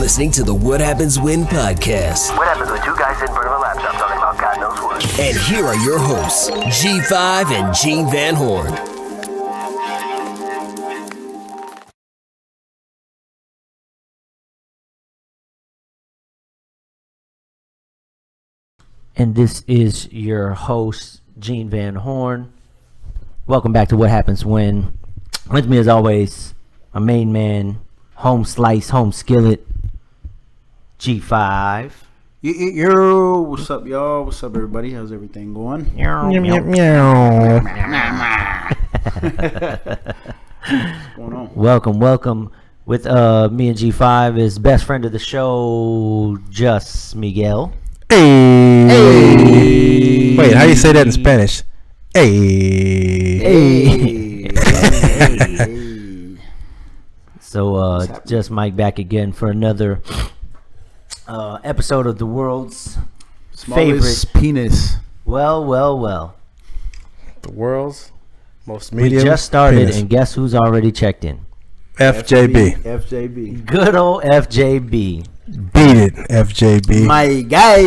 listening to the What Happens When podcast. What happens when two guys sit in front of a laptop talking about God knows what? And here are your hosts, G5 and Gene Van Horn. And this is your host, Gene Van Horn. Welcome back to What Happens When. With me, as always, my main man, home slice, home skillet, G5. Yo, what's up, y'all? What's up, everybody? How's everything going? What's going on? Welcome. With me and G5 is best friend of the show, Just Miguel. Hey. Wait, how do you say that in Spanish? Hey. So, just Mike back again for another episode of the world's Smallest favorite penis. Well. The world's most medium. We just started, penis. and guess who's already checked in? FJB. Good old FJB. Beat it, FJB. My guy.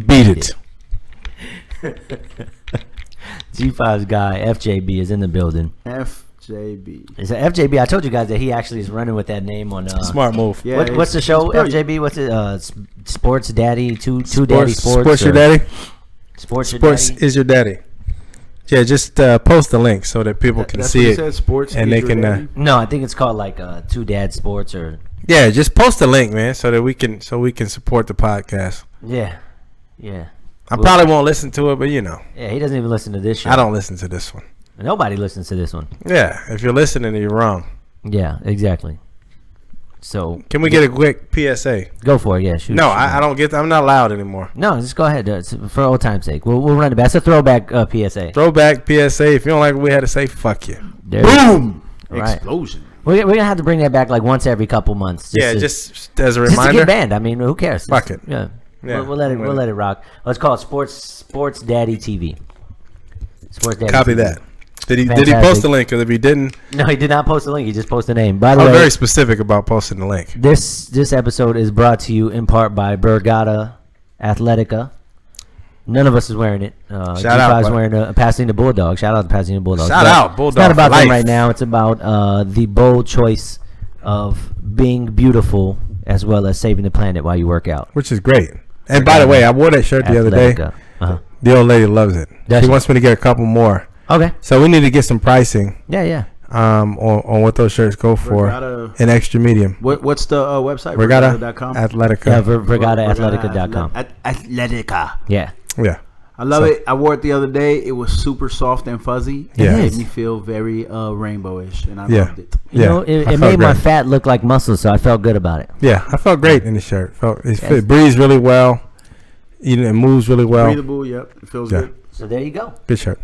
Beat it. G5's guy, FJB, is in the building. FJB. It's FJB. I told you guys that he actually is running with that name on. Smart move. Yeah, what's the show, pretty- FJB? What's it? Sports Daddy, two Daddy Sports. Sports your daddy. Sports your Sports daddy. is your daddy. Yeah, just post the link so that people can That's see what it. Said, sports and they can. No, I think it's called like Two Dad Sports or. Yeah, just post the link, man, so that we can support the podcast. Yeah. I probably won't listen to it, but you know. Yeah, he doesn't even listen to this show. I don't listen to this one. Nobody listens to this one. Yeah, if you're listening, you're wrong. Yeah, exactly. So Can we get a quick PSA? go for it? Yeah, shoot. No, shoot. I don't get. I'm not loud anymore. No, just go ahead. It's for old time's sake, we'll run it back. It's a throwback PSA. Throwback PSA. If you don't like what we had to say, fuck you. There you go. Boom. Right. Explosion. We're gonna have to bring that back like once every couple months. Just as a just a reminder. good band. I mean, who cares? Fuck it. Yeah. Yeah, We'll let it rock. Let's call it Sports Daddy TV. Sports Daddy. Copy TV. that. Did he Fantastic. post the link? Because if he didn't, No, he did not post the link. He just posted the name. By the I'm way, very specific about posting the link. This episode is brought to you in part by Brigada Athletica. None of us is wearing it. Shout G5's out, buddy. wearing a Pasadena Bulldog. Shout out to Pasadena Bulldogs. Shout But out, Bulldog It's not about for them life. right now. It's about the bold choice of being beautiful as well as saving the planet while you work out. Which is great. And by the way, I wore that shirt the other day. Athletica. Uh-huh. The old lady loves it. Does She she? wants me to get a couple more. Okay. So we need to get some pricing Yeah. on what those shirts go for Brigada- in extra medium. What's the website? Brigada Brigada.com? Athletica. Yeah, BrigadaAthletica.com. Athletica. Yeah. Yeah. I love So- it. I wore it the other day. It was super soft and fuzzy. Yeah. It It made is. me feel very rainbowish, and I Yeah. loved it. You know, I it felt made my great. fat look like muscles, so I felt good about it. Yeah, I felt great in the shirt. Yes. It breathes really well. It moves really well. Breathable. Yep. It feels Yeah. good, So there you go. Good shirt.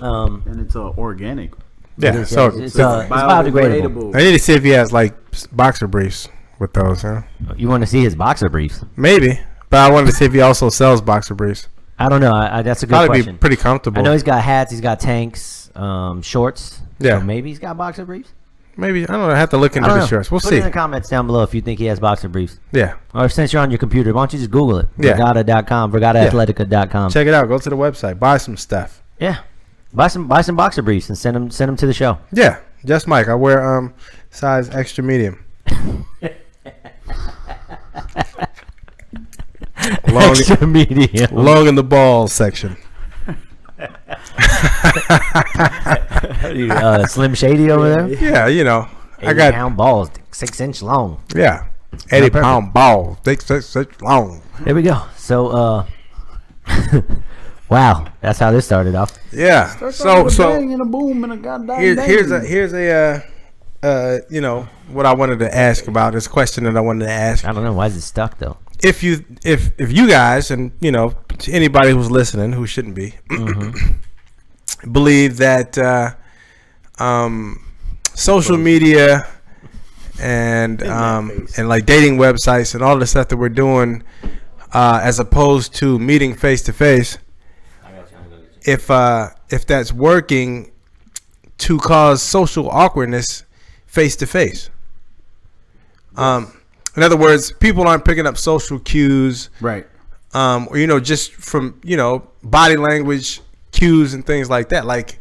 and it's organic. Yeah. It is, So it's biodegradable. I need to see if he has like boxer briefs with those. Huh? You want to see his boxer briefs? Maybe, but I wanted to see if he also sells boxer briefs. I don't know. That's a good Probably question. be pretty comfortable. I know he's got hats, he's got tanks, shorts. Yeah. So maybe he's got boxer briefs. Maybe I don't know. I have to look I into don't the know. shirts. We'll Put see. it in the comments down below if you think he has boxer briefs. Yeah. Or since you're on your computer, why don't you just Google it? Yeah. Brigada.com, BrigadaAthletica.com. Check it out. Go to the website. Buy some stuff. Yeah. Buy some boxer briefs and send them to the show. Yeah. Just Mike. I wear size extra medium. long, Extra medium. long in the balls section. Slim Shady over there. Yeah, you know. I 80 got pound balls, 6-inch long. 80 pound balls. 6 long. There we go. So, wow, that's how this started off. Yeah. So bang and a boom and a goddamn here's bang. what I wanted to ask about this question that I wanted to ask. I don't know why is it stuck though. If you guys and to anybody who's listening who shouldn't be believe that social media and like dating websites and all the stuff that we're doing as opposed to meeting face to face, if that's working to cause social awkwardness face to face. And In other words, people aren't picking up social cues, Right. or just from body language cues and things like that. Like,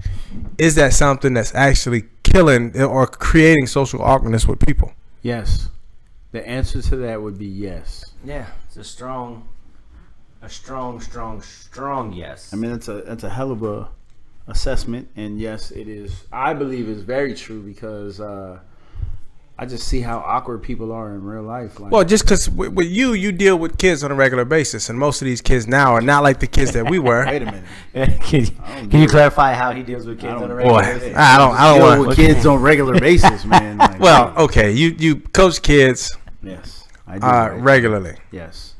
is that something that's actually killing or creating social awkwardness with people? Yes. The answer to that would be yes. Yeah, it's a strong yes. I mean, that's a hell of a assessment, and yes, it is. I believe it's very true because I just see how awkward people are in real life. Like, Well, just because with you deal with kids on a regular basis, and most of these kids now are not like the kids that we were. wait a minute. Can you clarify how he deals with kids on a regular Boy, basis? I don't Deal want with kids on a regular basis, man. Like, Well, okay, you coach kids yes, I do. regularly. Yes.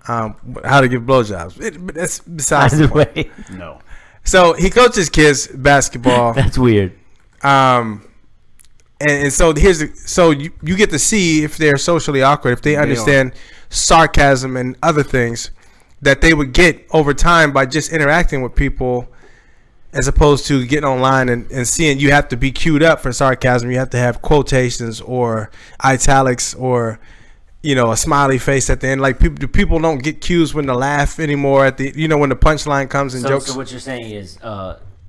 How to give blowjobs. But that's besides By the the point. way, No. So he coaches kids basketball. that's weird. And so you get to see if they're socially awkward, if they understand sarcasm and other things that they would get over time by just interacting with people, as opposed to getting online and seeing you have to be queued up for sarcasm. You have to have quotations or italics or a smiley face at the end. Like people don't get cues when to laugh anymore at the when the punchline comes and jokes. So what you're saying is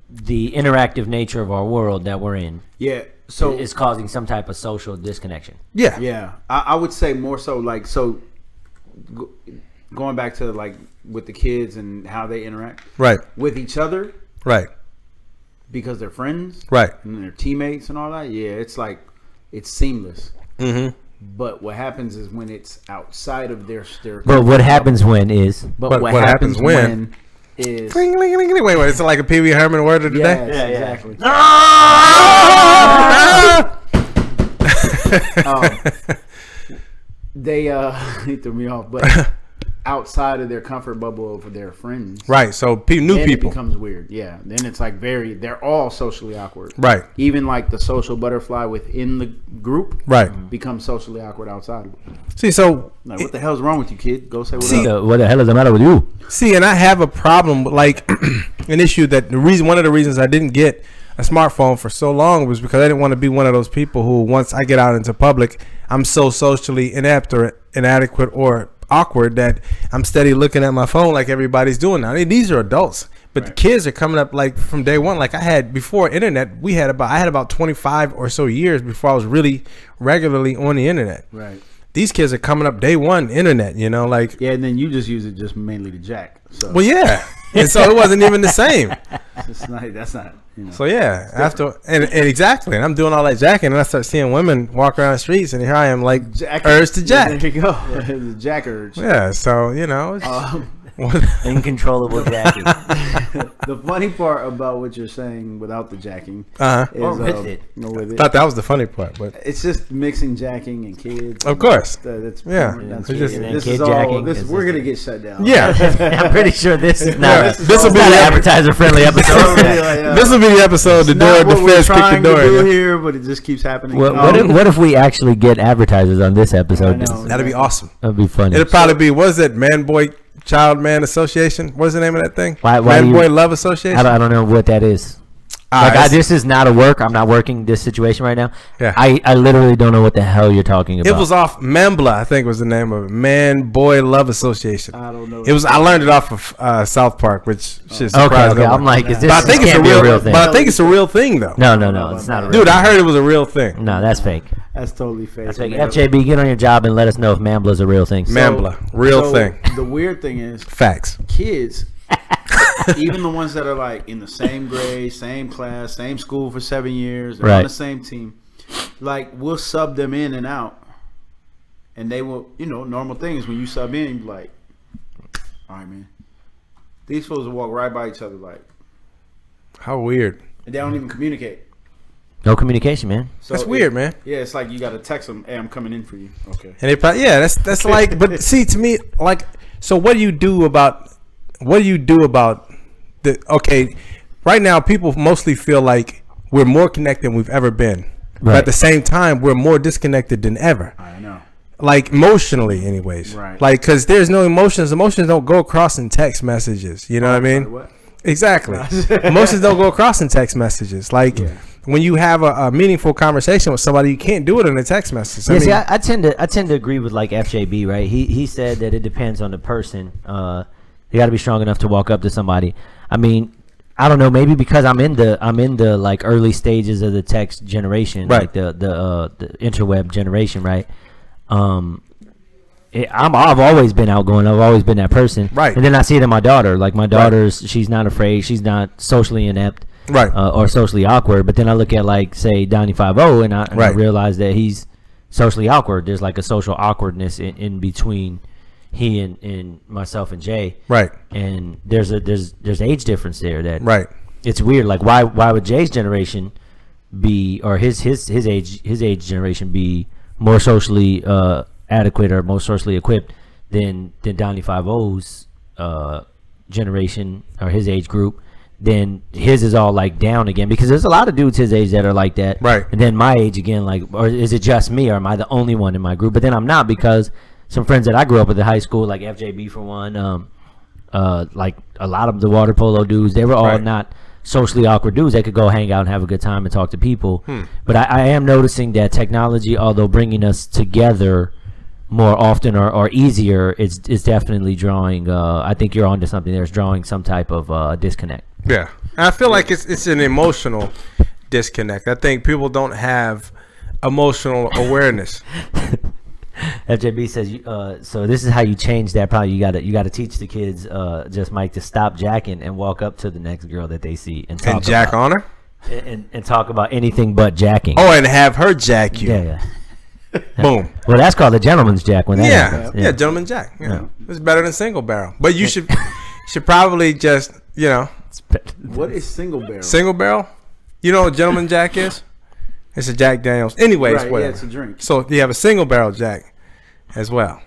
the interactive nature of our world that we're in Yeah. So is causing some type of social disconnection. Yeah. yeah, I would say more so like going back to like with the kids and how they interact Right. with each other Right. because they're friends, Right. and they're teammates and all that. Yeah, it's like it's seamless. Mm-hmm. But what happens is when it's outside of their But what happens when is But what happens when is Wait, it's like a Pee Wee Herman word of the yes, day. exactly. They he threw me off, but outside of their comfort bubble of their friends, Right. So new then people. it becomes weird. Yeah, then it's like they're all socially awkward. Right. Even like the social butterfly within the group, Right. becomes socially awkward outside of it. See, so Like, what the hell's wrong with you, kid? Go say what See, up. what the hell is the matter with you? See, and I have a problem with like an issue that one of the reasons I didn't get a smartphone for so long was because I didn't want to be one of those people who, once I get out into public, I'm so socially inept or inadequate or awkward that I'm steady looking at my phone like everybody's doing now. These are adults, but the kids are coming up like from day one. Like I had before internet, I had about 25 or so years before I was really regularly on the internet. Right. These kids are coming up day one internet, like. Yeah, and then you just use it just mainly to jack. So Well, yeah. And so it wasn't even the same. it's not, that's not. So yeah, and exactly, and I'm doing all that jacking, and I start seeing women walk around the streets, and here I am like urge to jack. There you go. The jack urge. Yeah, so it's, Incontrollable jacking. The funny part about what you're saying without the jacking uh-huh. is Or with it. No, with it. Thought that was the funny part, but It's just mixing jacking and kids. Of course. That's Yeah. That's It's just- And then this kid is all. jacking This is we're just- gonna get shut down. yeah, I'm pretty sure this is not. this will be not the an advertiser-friendly episode. this will be the episode. The door, Not the what we're feds kick the trying to door. do in. here, but it just keeps happening. What if we actually get advertisers on this episode? I know. That'd be awesome. That'd be funny. It'll probably be what is it, Man Boy Child Man Association? What's the name of that thing? Why Man do you- Boy Love Association. I don't know what that is. This is not a work. I'm not working this situation right now. Yeah. I literally don't know what the hell you're talking about. It was off Membla, I think was the name of it. Man Boy Love Association. I don't know. It was. I learned it off of South Park, which should surprise okay. no one. I'm like, is this? But I think this it's a can't be real, thing. But I think it's a real thing though. No, it's not a real. Dude, I heard it was a real thing. No, that's fake. That's totally fake. That's fake. FJB, get on your job and let us know if Mambla's a real thing. Mambla, real thing. The weird thing is, Facts. kids, even the ones that are like in the same grade, same class, same school for 7 years, they're on Right. the same team, like we'll sub them in and out, and they will, normal things when you sub in, you be like, all right, man. These fools will walk right by each other, like, How weird. and they don't even communicate. No communication, man. So That's weird, man. Yeah, it's like you got to text them, hey, I'm coming in for you. Okay. And they probably, that's like. But see, to me, like, so what do you do about the? Okay, right now people mostly feel like we're more connected than we've ever been, but Right. at the same time we're more disconnected than ever. I know. Like emotionally, anyways. Right. Like, because there's no emotions. Emotions don't go across in text messages. You know what I mean? Sorry, what? Exactly. Emotions don't go across in text messages. Like, when you have a meaningful conversation with somebody, you can't do it in a text message. I tend to agree with like FJB, right? He said that it depends on the person. You got to be strong enough to walk up to somebody. I mean, I don't know, maybe because I'm in the like early stages of the text generation, right. Like the interweb generation, right? I've always been outgoing. I've always been that person, right? And then I see it in my daughter. Like my daughter's, she's not afraid. She's not socially inept, right? Or socially awkward. But then I look at like say Donnie 5-0, and I realize that he's socially awkward. There's like a social awkwardness in between he and myself and Jay, right? And there's age difference there that right. It's weird. Like why would Jay's generation be, or his age generation be more socially adequate or more socially equipped than Donnie 5-0's generation or his age group? Then his is all like down again, because there's a lot of dudes his age that are like that, right? And then my age again, like, or is it just me, or am I the only one in my group? But then I'm not, because some friends that I grew up with in high school, like FJB for one, like a lot of the water polo dudes, they were all not socially awkward dudes. They could go hang out and have a good time and talk to people. But I am noticing that technology, although bringing us together more often or easier, it's definitely drawing. I think you're onto something there. It's drawing some type of disconnect. Yeah, I feel like it's an emotional disconnect. I think people don't have emotional awareness. FJB says, so this is how you change that. Probably you gotta teach the kids, just Mike, to stop jacking and walk up to the next girl that they see and talk jack about, on her, and talk about anything but jacking. Oh, and have her jack you. Yeah. Boom. Well, that's called a gentleman's jack. When that happens. Yeah, gentleman jack. Yeah. It's better than single barrel. But you should probably just What is single barrel? Single barrel? You know what gentleman jack is? It's a Jack Daniels. Anyways, right, whatever. Yeah, it's a drink. So you have a single barrel jack as well.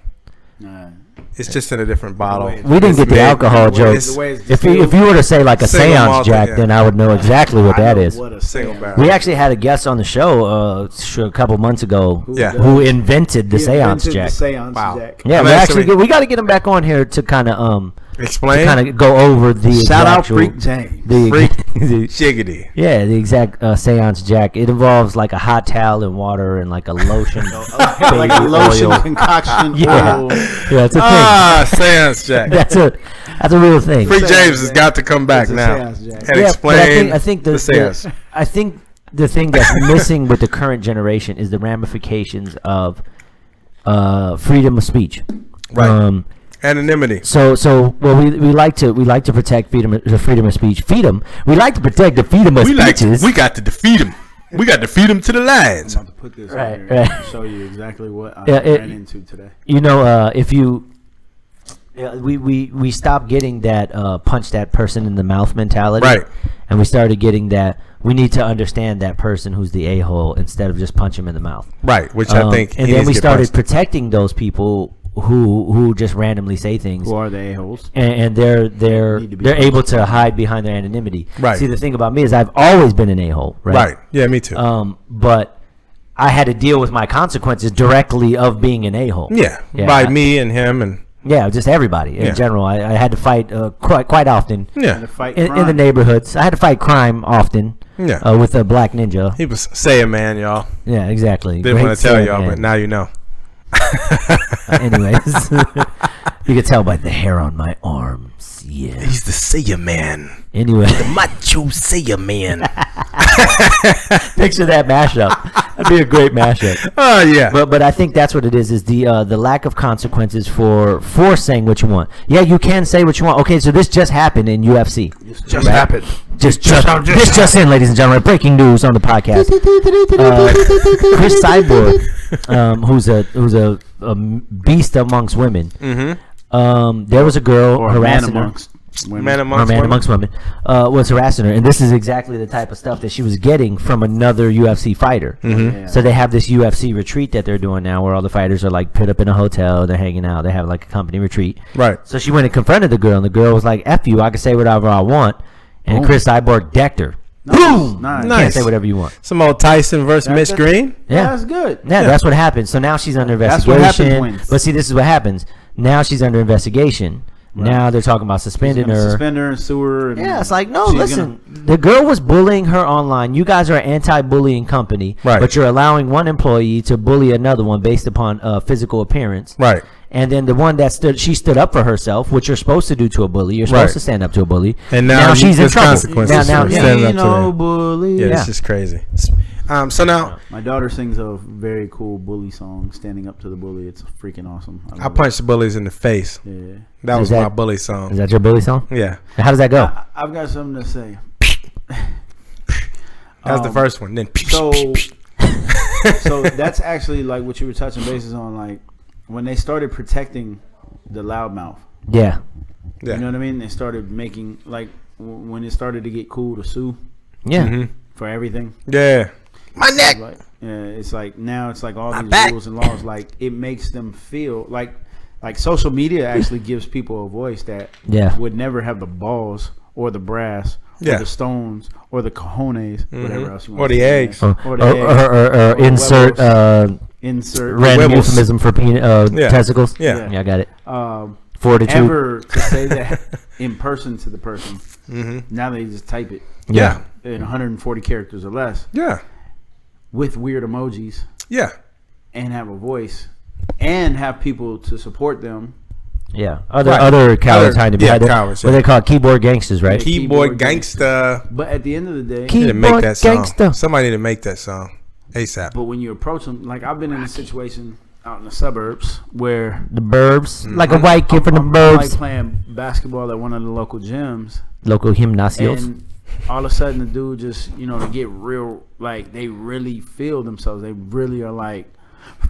It's just in a different bottle. We didn't get the alcohol joke. If you were to say like a seance jack, then I would know exactly what that is. What a single barrel. We actually had a guest on the show a couple months ago who invented the seance jack. Jack. Yeah, we got to get him back on here to kind of explain, kind of go over the shout out Freak James. Freak Jiggity. Yeah, the exact seance jack. It involves like a hot towel and water and like a lotion, like a lotion concoction. Yeah, it's a thing. Seance jack. That's a real thing. Freak James has got to come back now and explain. I think the seance. I think the thing that's missing with the current generation is the ramifications of freedom of speech. Right. Anonymity. So well, we like to protect the freedom of speech. We like to protect the freedom of speeches. We got to defeat them. We got to feed them to the lions. I'm about to put this right here and show you exactly what I ran into today. You know, if you, we stopped getting that punch that person in the mouth mentality, right? And we started getting that we need to understand that person who's the a-hole instead of just punch him in the mouth, right? Which I think, and then we started protecting those people who just randomly say things. Who are the a-holes? And they're able to hide behind their anonymity. Right. See, the thing about me is I've always been an a-hole. Right. Yeah, me too. But I had to deal with my consequences directly of being an a-hole. Yeah. By me and him and. Yeah, just everybody in general. I had to fight quite often. Yeah. In the neighborhoods, I had to fight crime often. Yeah. With a black ninja. He was saying, man, y'all. Yeah, exactly. Didn't want to tell y'all, but now you know. Anyways, you can tell by the hair on my arms. Yeah, he's the Sayer Man. Anyway, the macho Sayer Man. Picture that mashup. That'd be a great mashup. Oh yeah. But I think that's what it is the lack of consequences for saying what you want. Yeah, you can say what you want. Okay, so this just happened in UFC. Just happened. This just in, ladies and gentlemen. Breaking news on the podcast. Chris Cyborg, who's a beast amongst women. Mm-hmm. There was a girl harassing her. Man amongst women. Was harassing her, and this is exactly the type of stuff that she was getting from another UFC fighter. Mm-hmm. Yeah. So they have this UFC retreat that they're doing now, where all the fighters are like put up in a hotel, they're hanging out, they have like a company retreat. Right. So she went and confronted the girl, and the girl was like, "F you, I can say whatever I want." And Chris Cyborg decked her. Boom! Nice. Can't say whatever you want. Some old Tyson versus Miss Green. Yeah, that's good. Yeah, that's what happened. So now she's under investigation. That's what happens. But see, this is what happens. Now she's under investigation. Now they're talking about suspending her. Suspend her and sue her. And Yeah, it's like, no, listen. The girl was bullying her online. You guys are an anti-bullying company, Right. but you're allowing one employee to bully another one based upon physical appearance. Right. And then the one that she stood up for herself, which you're supposed to do to a bully. You're supposed Right. to stand up to a bully. And now she's in there's trouble. consequences Now, for yeah. standing up to no them. bully. Yeah, Yeah. it's just crazy. So now My daughter sings a very cool bully song, "Standing Up to the Bully." It's freaking awesome. I love punched the bullies in the face. it. Yeah. That was Is that- my bully Is song. that your bully song? Yeah, How does that go? I've got something to say. that was the first one. Then So that's actually like what you were touching bases on, like when they started protecting the loudmouth. Yeah. yeah. You know what I mean? They started making like when it started to get cool to sue Yeah. Mhm. for everything. Yeah. My neck. Like, it's like now it's like all My these back. rules and laws. Like it makes them feel like social media actually gives people a voice that Yeah. would never have the balls or the brass Yeah. or the stones or the cojones, whatever else you want. Or to the say, eggs. man. Or the eggs. or the insert huevos. Insert random huevos. euphemism for Yeah. testicles. Yeah. Yeah, I got it. Fortitude. ever to say that in person to the person. Mhm. Now they just type it Yeah. in 140 characters or less Yeah. with weird emojis Yeah. and have a voice and have people to support them. Yeah. Other Right. cowards Other- hiding yeah, behind it. cowards, What yeah. they call keyboard gangsters, right? Keyboard gangsta. But at the end of the day, Need to make Keyboard that song. gangsta. Somebody need to make that song ASAP. but when you approach them, like I've been in a situation out in the suburbs where The burbs. Mm-hmm. Like a white kid from the I'm burbs. like playing basketball at one of the local gyms. Local gymnasios. And all of a sudden the dude just, they get real, like they really feel themselves. They really are like,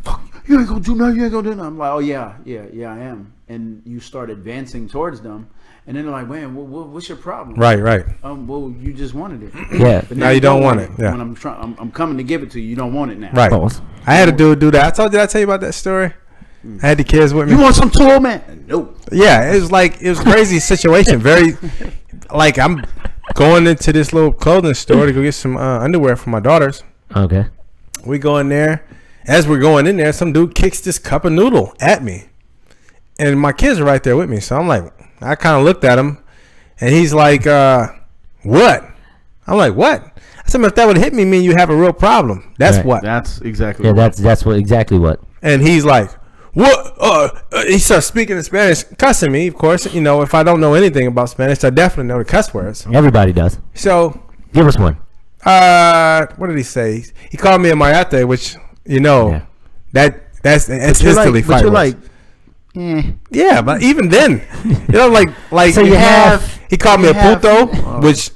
fuck, you ain't gonna do nothing, you ain't gonna do nothing. I'm like, oh yeah, I am. And you start advancing towards them. And then they're like, man, what's your problem? Right. Right. Well, you just wanted it. Yeah. But Now you don't want it. Yeah. When I'm coming to give it to you, you don't want it now. Right. Pause. I had a dude do that. Did I tell you about that story? I had the kids with me. You want some tool, man? No. Yeah, it was a crazy situation. Very, like I'm going into this little clothing store to go get some underwear for my daughters. Okay. We go in there. As we're going in there, some dude kicks this cup of noodle at me, and my kids are right there with me. So I'm like, I kind of looked at him, and he's like, "What?" I'm like, "What?" I said, "If that would hit me, mean you have a real problem. That's Right. what." That's exactly Yeah, that's what exactly what. And he's like, "What?" He starts speaking in Spanish, cussing me. Of course, if I don't know anything about Spanish, I definitely know the cuss words. Everybody does. So, Give us one. what did he say? He called me a mayate, which Yeah. that's instantly but you're fight like, words. Yeah, but even then, like So you have- he called me a puto, which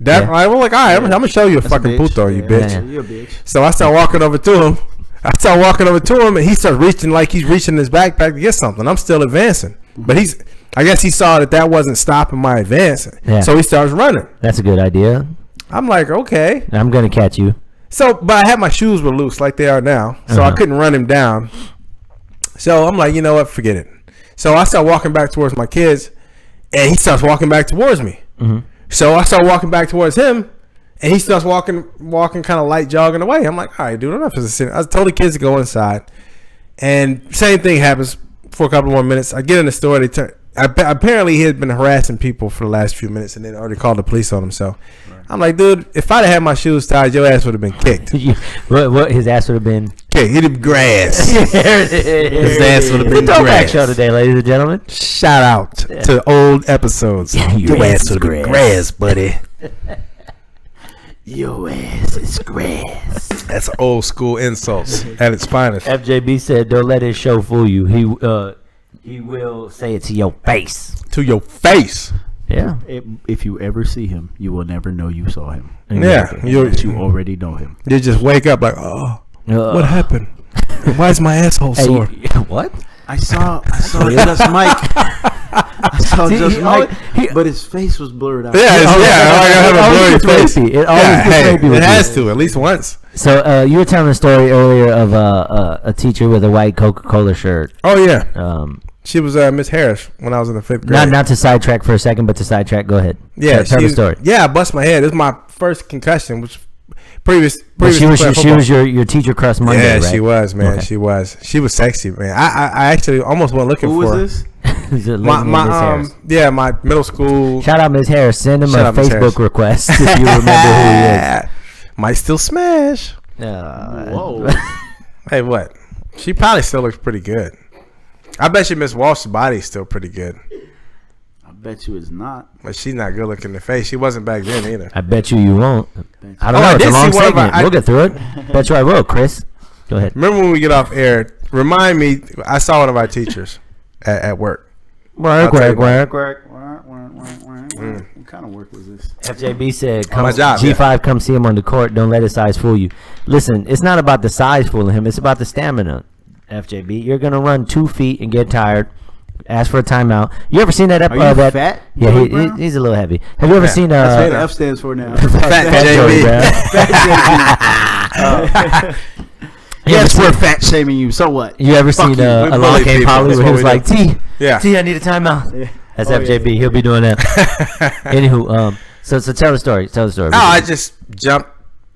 that Yeah. I was like, all right, I'm gonna show you a that's a fucking bitch. puto, you Yeah, bitch. Yeah. You're a bitch. So I start walking over to him. And he starts reaching like he's reaching in his backpack to get something. I'm still advancing, but I guess he saw that wasn't stopping my advance. Yeah. So he starts running. That's a good idea. I'm like, okay. I'm gonna catch you. So, but I had my shoes were loose like they are now, so I couldn't run him down. So I'm like, you know what? Forget it. So I start walking back towards my kids, and he starts walking back towards me. Mm-hmm. So I start walking back towards him, and he starts walking kind of light jogging away. I'm like, all right, dude, enough is a I told the kids to go inside, and same thing happens for a couple more minutes. I get in the store. Apparently he had been harassing people for the last few minutes, and they already called the police on him. So I'm like, dude, if I'd have had my shoes tied, your ass would have been kicked. What his ass would have been. Okay, hit him grass. There it is. His ass would have The been Throwback grass. Show today, ladies and gentlemen. Shout out to old episodes. Your ass would have been grass, buddy. Your ass is grass. That's old school insults at its finest. FJB said, "Don't let his show fool you. He will say it to your face." To your face. Yeah. If you ever see him, you will never know you saw him. Yeah, You already know him. you just wake up like, oh, what happened? Why is my asshole Hey, sore? what? I saw just Mike. I saw See, just he Mike, always- but his face was blurred out. Yeah, I have a always blurry gets face. rapey. It always Yeah, gets hey, rapey with it has you. to at least once. So you were telling a story earlier of a teacher with a white Coca-Cola shirt. Oh yeah, she was Miss Harris when I was in the 5th grade. Not to sidetrack for a second, but to sidetrack. Go ahead. Yeah, tell the story. Yeah, I bust my head. This is my first concussion, which But she was your teacher crush Monday, yeah, right? she was, man. Okay. She was sexy, man. I actually almost went looking Who for her. was this? My middle school. Shout out Ms. Harris. Send him Shout a out Ms. Facebook Harris. request if you remember who he is. Might still smash. Whoa. Hey, what? She probably still looks pretty good. I bet you Miss Walsh's body's still pretty good. I bet you it's not. But she's not good looking in the face. She wasn't back then either. I bet you won't. I don't Oh, know. I It's a did long see one of segment. our- We'll get through it. Bet you I will, Chris. Go ahead. Remember when we get off air, remind me, I saw one of our teachers at work. Work, tell you work, about work. What kind of work was this? FJB said, come, my job, G5, come see him on the court. Don't let his size fool you. Listen, it's not about the size fooling him. It's about the stamina, FJB. You're going to run 2 feet and get tired. Ask for a timeout. You ever seen that? Are you that fat? Yeah, Joey Brown? he's a little heavy. Have you ever seen... That's what the F stands for now. Fat Joey JB. Brown? Yes, we're fat shaming you. So what? You ever Fuck seen you. We Along bully Came people. Polly That's where he what was we like, do. T, Yeah. T, I need a timeout. Yeah. That's Oh, FJB. yeah. He'll be doing that. Anywho, so tell the story. Tell the story. No, I just jumped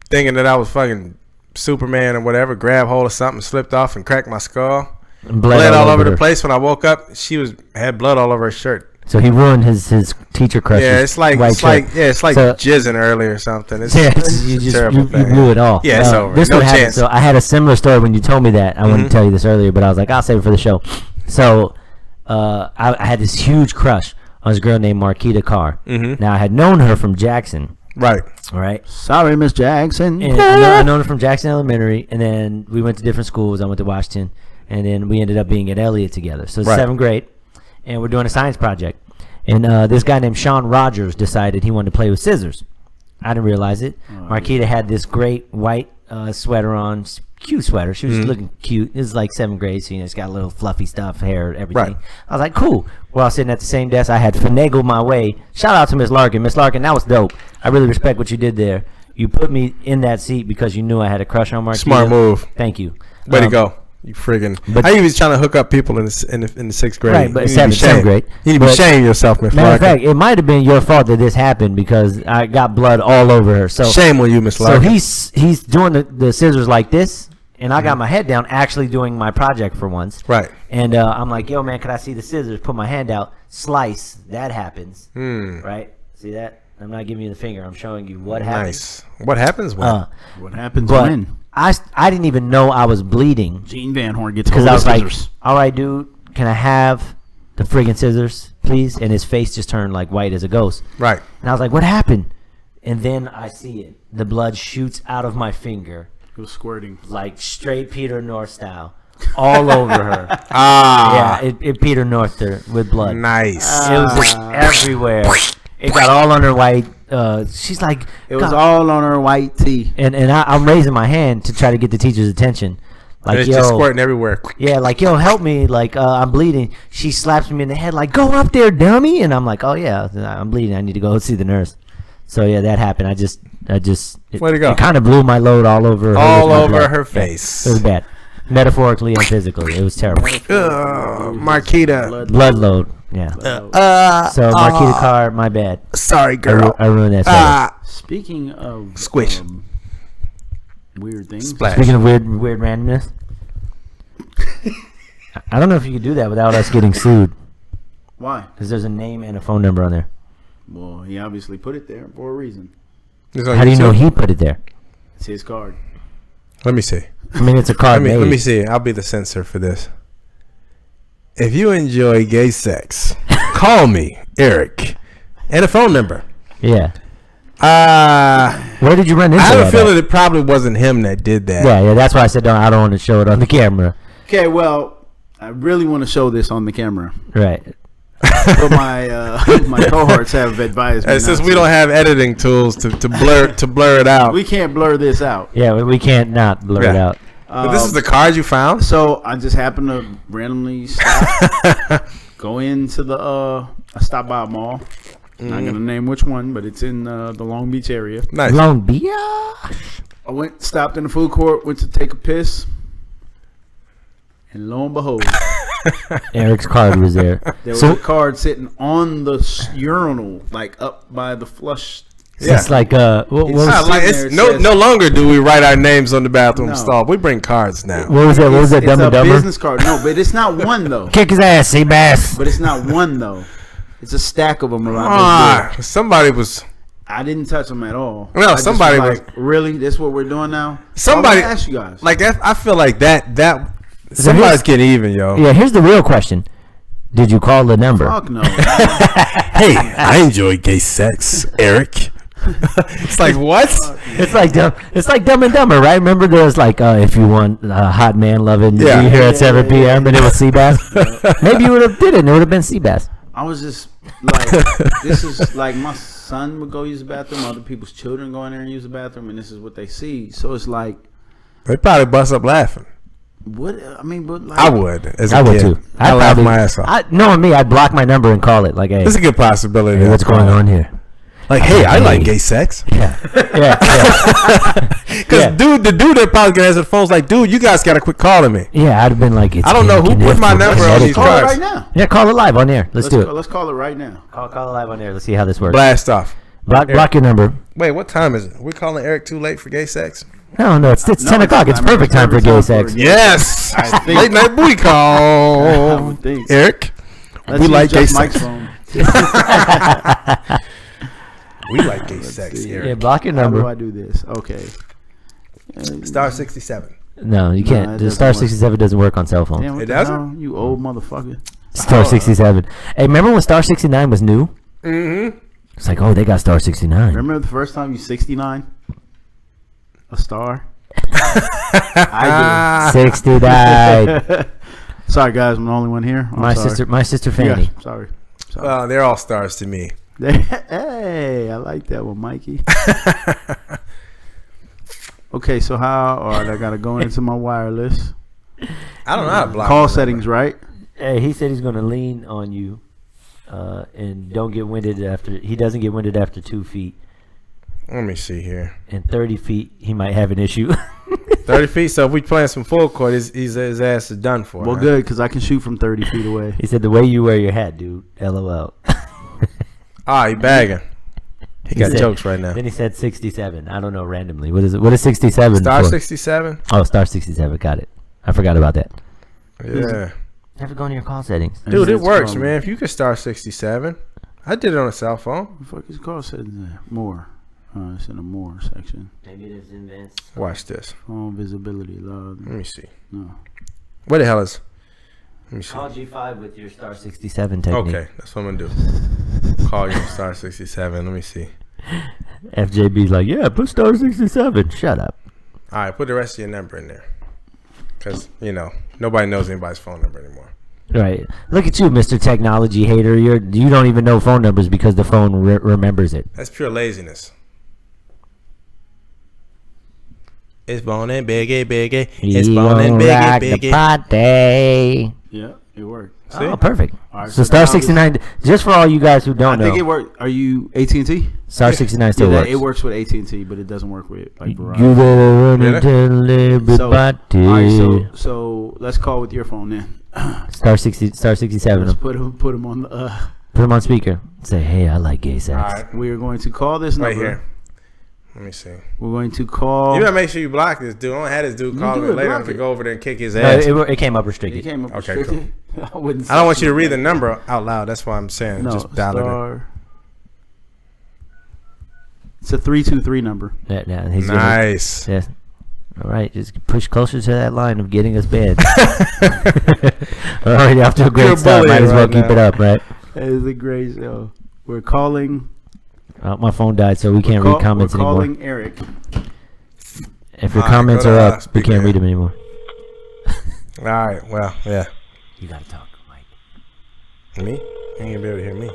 thinking that I was fucking Superman or whatever, grab hold of something, slipped off and cracked my skull. Bled all over the her. place. When I woke up, she had blood all over her shirt. So he ruined his teacher crush. Yeah, it's like So- jizzing early or something. It's, Yeah, it's you a just terrible you thing. blew it all. Yeah, it's over. This No would happen. chance. So I had a similar story when you told me that. I wanted to tell you this earlier, but I was like, I'll save it for the show. So I had this huge crush on this girl named Marquita Carr. Now I had known her from Jackson. Right. All right. Sorry, Miss Jackson. And I known her from Jackson Elementary, and then we went to different schools. I went to Washington, and then we ended up being at Elliott together. So it's Right. 7th grade, and we're doing a science project. And this guy named Sean Rogers decided he wanted to play with scissors. I didn't realize it. Marquita had this great white sweater on, cute sweater. She was looking cute. This is like 7th grade, so it's got a little fluffy stuff, hair, everything. Right. I was like, cool. We're all sitting at the same desk. I had finagled my way. Shout out to Miss Larkin. Miss Larkin, that was dope. I really respect what you did there. You put me in that seat because you knew I had a crush on Marquita. Smart move. Thank you. Way to go. You friggin'. but- How you was trying to hook up people in the 6th grade? Right, but You need to be 7th ashamed. grade. You need to be But- ashamed of yourself, Miss Matter of Larkin. fact, it might have been your fault that this happened because I got blood all over her. So Shame on you, Miss So Larkin. he's doing the scissors like this, and I got my head down, actually doing my project for once. Right. And I'm like, yo, man, could I see the scissors? Put my hand out, slice. That happens. Right? See that? I'm not giving you the finger. I'm showing you what happens. Nice. What happens when? What happens But when I didn't even know I was bleeding Gene Van Horn gets because hold I of was like, scissors? all right, dude, can I have the friggin' scissors, please? And his face just turned like white as a ghost. Right. And I was like, what happened? And then I see it. The blood shoots out of my finger. It was squirting. Like straight Peter North style, all over her. Ah. Yeah, it Peter Northed her with blood. Nice. It was just everywhere. It got all on her white. She's like, It was "God." all on her white tee. And I'm raising my hand to try to get the teacher's attention. And Like, it's yo, just squirting everywhere. yeah, like, yo, help me. Like, I'm bleeding. She slaps me in the head, like, go up there, dummy. And I'm like, oh yeah, I'm bleeding. I need to go see the nurse. So yeah, that happened. I just Way to go. It kind of blew my load all over. All with my over blood. her Yeah, face. it was bad, metaphorically and physically. It was terrible. Marquita. Blood load. Yeah. So Marquita Carr, my bad. Sorry, I girl. ruined that. For you. Speaking of Squish. weird things, Splash. Speaking of weird randomness, I don't know if you could do that without us getting sued, why? because there's a name and a phone number on there. Well, he obviously put it there for a reason. It's on How do you know YouTube. he put it there? It's his card. Let me see. I mean, it's a card Let made. me see. I'll be the censor for this. If you enjoy gay sex, call me, Eric, and a phone number. Yeah. I Where did you run into have a that? feeling at? it probably wasn't him that did that. Yeah. That's why I said I don't want to show it on the camera. Okay, well, I really want to show this on the camera, Right. but my my cohorts have advised me. And since not we to. don't have editing tools to blur it out, we can't blur this out. Yeah, we can't not blur it Yeah. out. but this is the card you found. So I just happened to randomly stop, go into the I stopped by a mall. Not gonna name which one, but it's in the Long Beach area. Nice. Long Beach. I stopped in the food court, went to take a piss, and lo and behold, Eric's card was there. there was So a card sitting on the urinal, like up by the flush Yeah. It's like what was No longer do we write our names on the bathroom stall. We bring cards now. what was that? What was that? Dumb It's and a Dumber. business card. No, but it's not one though. Kick his ass, Seabass. But it's not one though. It's a stack of them around. Somebody was. I didn't touch them at all. No, I just somebody was like, really? This what we're doing now? Somebody I ask you guys. Like that. I feel like that. Somebody's getting even, yo. Yeah, here's the real question. Did you call the number? Fuck no. Hey, I enjoy gay sex, Eric. It's like what? It's like Dumb and Dumber, right? Remember there was like if you want hot man loving, you here at 7 p.m. and it was Seabass. Maybe you would have did it and it would have been Seabass. I was just like, this is like my son would go use the bathroom, other people's children go in there and use the bathroom, and this is what they see. So it's like, They probably bust up laughing. what? I mean, but like, I would. As a I would kid. too. I laugh my ass off. Knowing me, I'd block my number and call it like, hey, There's a good possibility. hey, what's going on here? Like, hey, I like Hey. gay sex. Yeah. Because the dude that probably gonna answer the phone's like, dude, you guys gotta quit calling me. Yeah, I'd have been like, it's I don't know who put my number on these call it cards. right now. Yeah, call it live on air. Let's do it. Let's call it right now. Call it live on air. Let's see how this works. Blast off. Block your number. Wait, what time is it? We calling Eric too late for gay sex? No, it's 10 o'clock. It's I mean, perfect time for gay sex. Yes. I think- Late night booty I call. would think. Eric, Let's we use like gay Jeff Mike's sex. phone. We like gay sex, Yeah, Eric. block your How do I number. do this? Okay. Star 67. No, you Nah, can't. it The doesn't Star work. 67 doesn't work on cell phones. Damn, what It the doesn't? hell? You old motherfucker. Star 67. Hey, remember when Star 69 was new? Mm-hmm. It's like, oh, they got Star 69. Remember the first time you 69? A star? I 69. did. Sorry, guys. I'm the only one here. I'm My sorry. sister Yeah, Fanny. sorry. They're all stars to me. Hey, I like that one, Mikey. Okay, so how? All right, I gotta go into my wireless. I don't know how to block Call my settings, right? Hey, he said he's going to lean on you and don't get winded after. He doesn't get winded after 2 feet. Let me see here. And 30 feet, he might have an issue. 30 feet. So if we playing some full court, his ass is done for. Well, right? good, because I can shoot from 30 feet away. He said the way you wear your hat, dude. LOL. He bagging. He got said- jokes right now. Then he said 67. I don't know randomly. What is it? What is 67? Star for? 67. Oh, Star 67. Got it. I forgot about that. Yeah. You have to go into your call settings. Dude, it It's works, called- man. If you could star 67, I did it on a cell phone. What the fuck is call settings there? More. It's in the more section. Maybe it is advanced. Watch this. Phone visibility loud. Let me see. No. What the hell is? Let me see. Call G5 with your Star 67 technique. Okay, that's what I'm gonna do. Call you star 67. Let me see. FJB's like, yeah, put Star 67. Shut up. All right, put the rest of your number in there, cause nobody knows anybody's phone number anymore. Right. Look at you, Mr. Technology hater. You don't even know phone numbers because the phone remembers it. That's pure laziness. It's born and biggie, biggie. It's You born and rock biggie, the biggie. party. Yeah, it worked. See? Oh, perfect. All right, So so Star now 69, just for all you guys who I don't think it know, worked. Are you AT&T? Star 69 still Yeah, works. it works with AT&T, but it doesn't work with like You Verizon. better run Really? and tell everybody. All right, so let's call with your phone then. Star 67. Let's Put put him on the. him on speaker. Say, hey, I like gay sex. All right, We are going to call this number. right here. Let me see. We're going to call. You better make sure you block this dude. I don't have this dude calling do me it, later block to it. go over there and kick his No, ass. it came up It restricted. came up Okay, restricted. I wouldn't. I don't want say you to read the that. number out loud. That's why I'm saying No, just dial it in. star. It's a 323 number. Yeah, he's Nice. Yes. All right, just push closer to that line of getting us bed. Already off to a You're great start. Might bullying as well right keep it now. up, right? That is a great show. We're calling. My phone died, so we can't read comments we're anymore. calling Eric. If your All right, comments go to, are up, we speaker. can't read them anymore. All right. Well, yeah. You gotta talk, Mike. Me? You ain't gonna be able to hear me.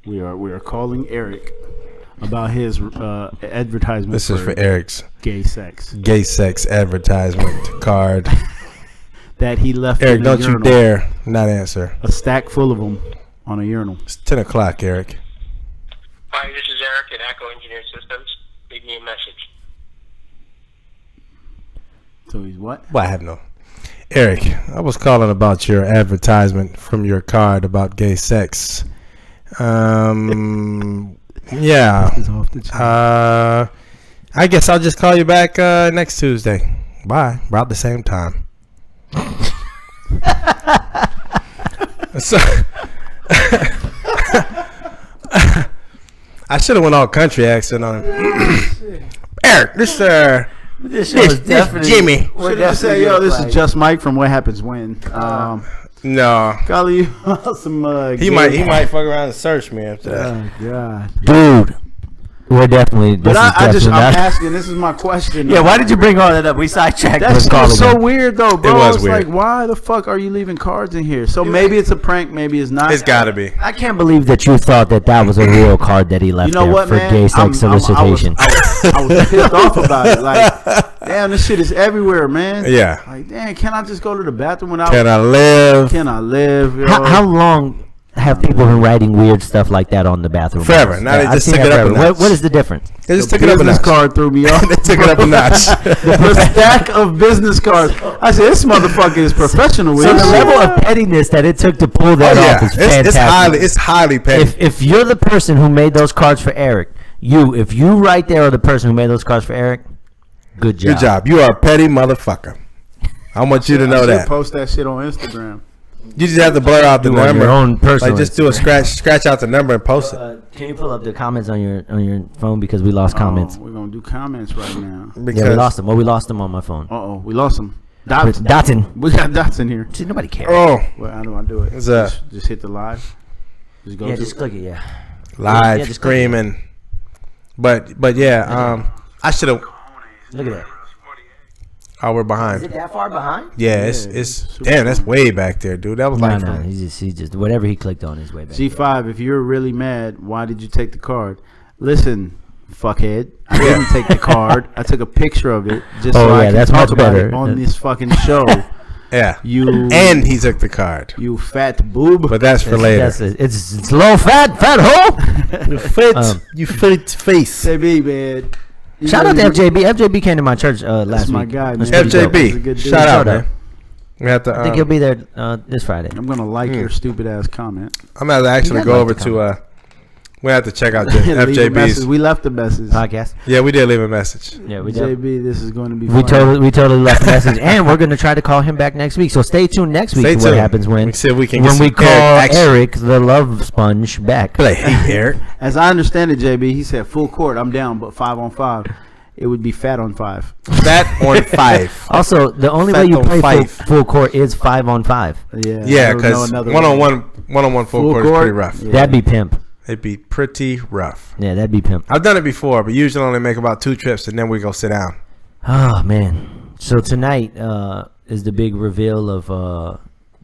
We are calling Eric about his advertisement. This is for Eric's gay sex gay sex advertisement card. that he left. Eric, in a don't you urinal. dare not answer. A stack full of them on a urinal. It's 10 o'clock, Eric. Hi, this is Eric at Echo Engineered Systems. Leave me a message. So he's what? Well, I have no. Eric, I was calling about your advertisement from your card about gay sex. Yeah. He's off the chain. I guess I'll just call you back next Tuesday. Bye. About the same time. So I should have went all country accent on him. Eric, this show is definitely Jimmy. Should have just said, "Yo, this is just Mike from What Happens When." No, Call you some. he might fuck around and search me after that. Oh God, dude. We're definitely. but I'm asking. This is my question. Yeah, why did you bring all that up? We sidetracked. That's so weird, though, bro. It was it's weird. like, why the fuck are you leaving cards in here? So maybe it's a prank, maybe it's not. It's gotta be. I can't believe that you thought that was a real card that he left You know there what, for man? gay sex solicitation. I was pissed off about it. Like, damn, this shit is everywhere, man. Yeah. Like, damn, can I just go to the bathroom without? Can I live? Can I live? Yo? How long have people been writing weird stuff like that on the bathroom? Forever. Now they I've just seen took that it up a forever. notch. What is the difference? They just The took it up a business notch. card threw me off. They took it up a notch. The stack of business cards. I said, this motherfucker is professional with So this the shit. level of pettiness that it took to pull that off is fantastic. It's highly petty. If you're the person who made those cards for Eric, if you right there are the person who made those cards for Eric, good job. Good job. You are a petty motherfucker. I want you to know I should that. post that shit on Instagram. You just have to blur out the Do on number. your own personal Like just do a scratch out the number and post it. Can you pull up the comments on your phone because we lost comments? We're gonna do comments right now. Yeah, we lost them. Well, we lost them on my phone. We lost them. Dotson. We got dots in here. See, nobody cares. Oh, Well, how do I do it? What's that? Just hit the live. Just go Yeah, to just click it. Yeah. live Yeah, just click it. screaming. But yeah, I should have. Look at that. Oh, we're Is it behind. that far behind? Yeah, it's damn. That's way back there, dude. That was No, like no. He just whatever he clicked on is way back. G5. If you're really mad, why did you take the card? Listen, fuckhead. I didn't take the card. I took a picture of it just so I can that's talk much about better. it on this fucking show. yeah. And He took the card, you fat boob. but that's for later. It's low fat hole. You fit face. JB, man. You Shout know out to you- FJB. FJB came to my church That's last my week. guy, man. That's pretty dope. He's a good FJB, dude. shout out, Shout out. man. We have to. I think he'll be there this Friday. I'm gonna like your stupid ass comment. I'm gonna actually You go guys over like to. We have to check out Leave a message. FJB's. We left the message. Podcast. Yeah, we did leave a message. Yeah, we did. JB, this is going to be We fun. totally left a message, and we're gonna try to call him back next week. So stay tuned next week. Stay to What tuned. happens when We see if we can get we some call Eric action. Eric the love sponge back. Play, hey, Eric. As I understand it, JB, he said full court. I'm down, but 5-on-5. It would be fat on 5. Fat on 5. Also, the only Fat way you on play five. full court is 5-on-5. Yeah. Yeah, I don't know because another one-on-one way. full court is pretty rough. Yeah. That'd be pimp. It'd be pretty rough. Yeah, that'd be pimp. I've done it before, but usually only make about 2 trips, and then we go sit down. Oh man. So tonight is the big reveal of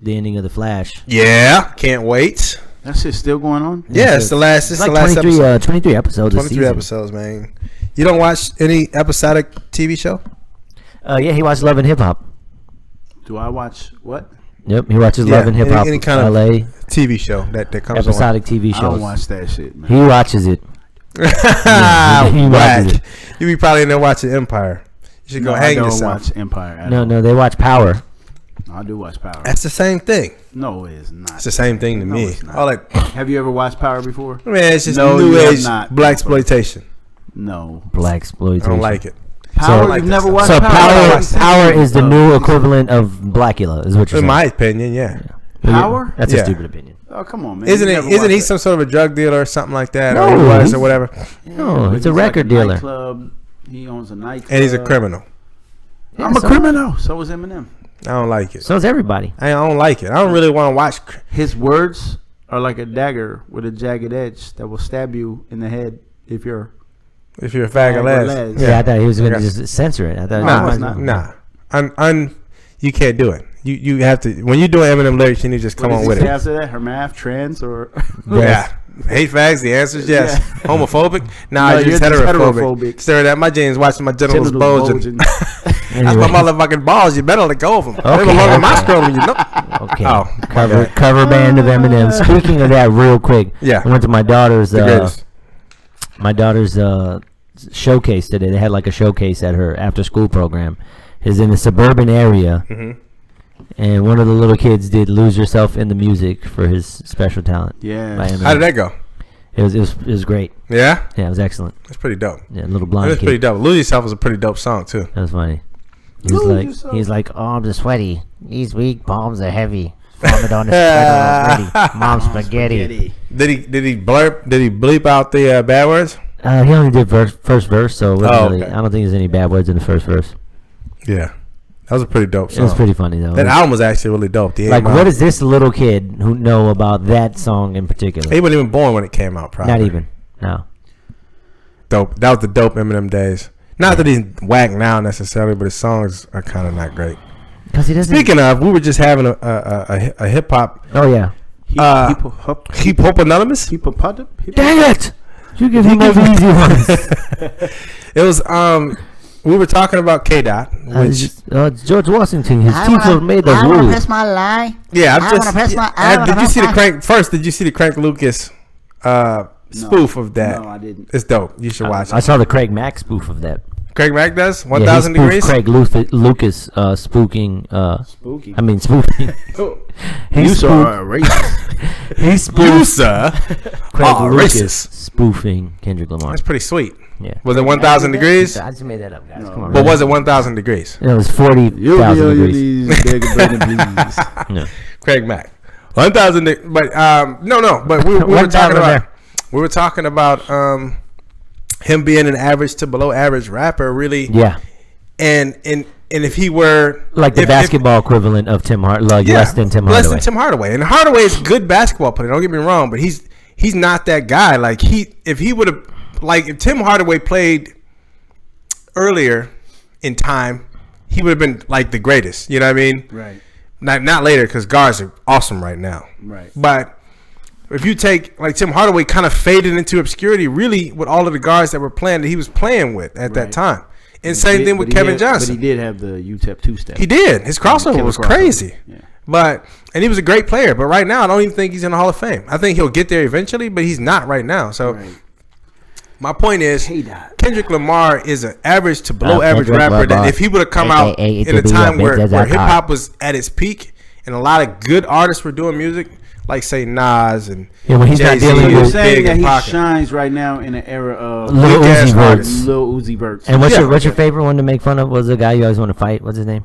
the ending of the Flash. Yeah, can't wait. That shit's still going on? Yeah, it's the last. It's It's like the last 23, episode. 23 episodes. 23 episodes, man. You don't watch any episodic TV show? Yeah, he watched Love and Hip Hop. Do I watch what? Yep, he watches Yeah, Love and Hip Hop. any kind of LA TV show that comes episodic TV I don't shows. watch that shit, man. He watches it. on. he watches Whack. it. You be probably in there watching Empire. You should go I hang don't yourself. watch Empire. at No, all. no, they watch Power. I do watch Power. That's the same thing. No, it's not. It's the same thing to No, me. it's not. All that, Have you ever watched Power before? man, it's just No, new you have age not. black exploitation. No. Black I exploitation. don't like it. Power? like You've that never stuff. watched So Power? Power is the new equivalent of Blackula, is what you're In saying. my opinion, yeah. Power? That's Yeah. a stupid opinion. Oh, come on, man. Isn't You it? never Isn't he watched some sort of a drug dealer or something like that, No, or he was, he's- or whatever? No, that? it's a He's record like dealer. nightclub. He owns a nightclub. And he's a criminal. I'm a criminal. So is Eminem. I don't like it. So is everybody. I don't like it. I don't really want to watch. His words are like a dagger with a jagged edge that will stab you in the head if you're. If you're a fag or Fag or les. les. Yeah, I thought he was going to Okay. just censor it. I thought No, he it's was not. Nah. You can't do it. You have to. When you're doing Eminem lyrics, you need to just come What on does with he say it. after that? Hermath, trans, or Yeah. Hate fags. The answer is yes. Yeah. Homophobic? Nah, No, you're just you're just heterophobic. heterophobic. Staring at my jeans, watching my genitals genitals bulging. bulging. That's my motherfucking balls. You better let go of them. They Okay, belong in my okay. scrotum. You know. Okay. Oh, cover band of Eminem. Speaking of that, real quick. Yeah. I went to my daughter's The greatest. showcase today. They had like a showcase at her after school program, is in a suburban area, Mm-hmm. and one of the little kids did "Lose Yourself in the Music" for his special talent. Yeah. by Eminem. How did that go? It was great. Yeah, Yeah, it was excellent. that's pretty dope. Yeah, little blonde That's kid. pretty dope. Lose Yourself was a pretty dope song too. That was funny. Yourself. He's like, arms are sweaty. These weak palms are heavy. Vomit on the sweater already. Mom spaghetti. Did he blurp? Did he bleep out the bad words? He only did first verse, so it wasn't really, okay. I don't think there's any bad words in the first verse. Yeah, that was a pretty dope It song. was pretty funny though. That album was actually really dope. The 8 Like, Mile. what does this little kid who know about that song in particular? He wasn't even born when it came out. Probably Not even. No. dope. That was the dope Eminem days. Not that he's whack now necessarily, but his songs are kind of not great. Because he doesn't. Speaking of, we were just having a hip hop Oh yeah. hip hop anonymous. Dang it! You give him all the easy ones. It was we were talking about K Dot, which It's George Washington. His teeth were made of wood. my lie. yeah, I wanna press my- did you see the Crank first? Did you see the Crank Lucas spoof of that? No, I didn't. It's dope. You should watch I it. saw the Craig Mack spoof of that. Craig Mack does Yeah, 1,000 he spoofed degrees. Craig Lucas spooking. Spooky. I mean spooking. He You spoofed. are a racist. He You spoofed sir, Craig are Lucas racist. spoofing Kendrick Lamar. That's pretty sweet. Yeah. Was it 1,000 degrees? I just made that up, guys. Come on. But was it 1,000 degrees? It was 40,000 degrees. No. Craig Mack, 1,000. But no. But we were 1,000 talking about there. we were talking about him being an average to below average rapper, really. Yeah. And if he were Like the if- basketball equivalent of Tim Hardaway. Like yeah, less than Tim less Hardaway. than Tim Hardaway. And Hardaway is a good basketball player. Don't get me wrong, but he's not that guy. Like if he would have, like if Tim Hardaway played earlier in time, he would have been like the greatest. You know what I mean? Right. Not later, because guards are awesome right now. Right. But if you take like Tim Hardaway, kind of faded into obscurity, really, with all of the guards that were playing that he was playing with at that Right. time. And same thing with But he Kevin had- Johnson. But he did have the UTEP two-step. He did. His crossover Killer was crossover. crazy. Yeah. And he was a great player. But right now, I don't even think he's in the Hall of Fame. I think he'll get there eventually, but he's not right now. So Right. my point is, K-Dot. Kendrick Lamar is an average to below average Kendrick rapper that Lamar. if he would have come out AKA in a to be time a where bitch that's hip hot. hop was at its peak and a lot of good artists were doing music, like say Nas and Yeah, when he's not Jay-Z, dealing So with- you're Big saying that and he Pocket. shines right now in an era of Lil Weak-ass Uzi Vert. artists. Lil Uzi Vert. And what's Yeah. your favorite one to make fun of? Was the guy you always want to fight? What's his name?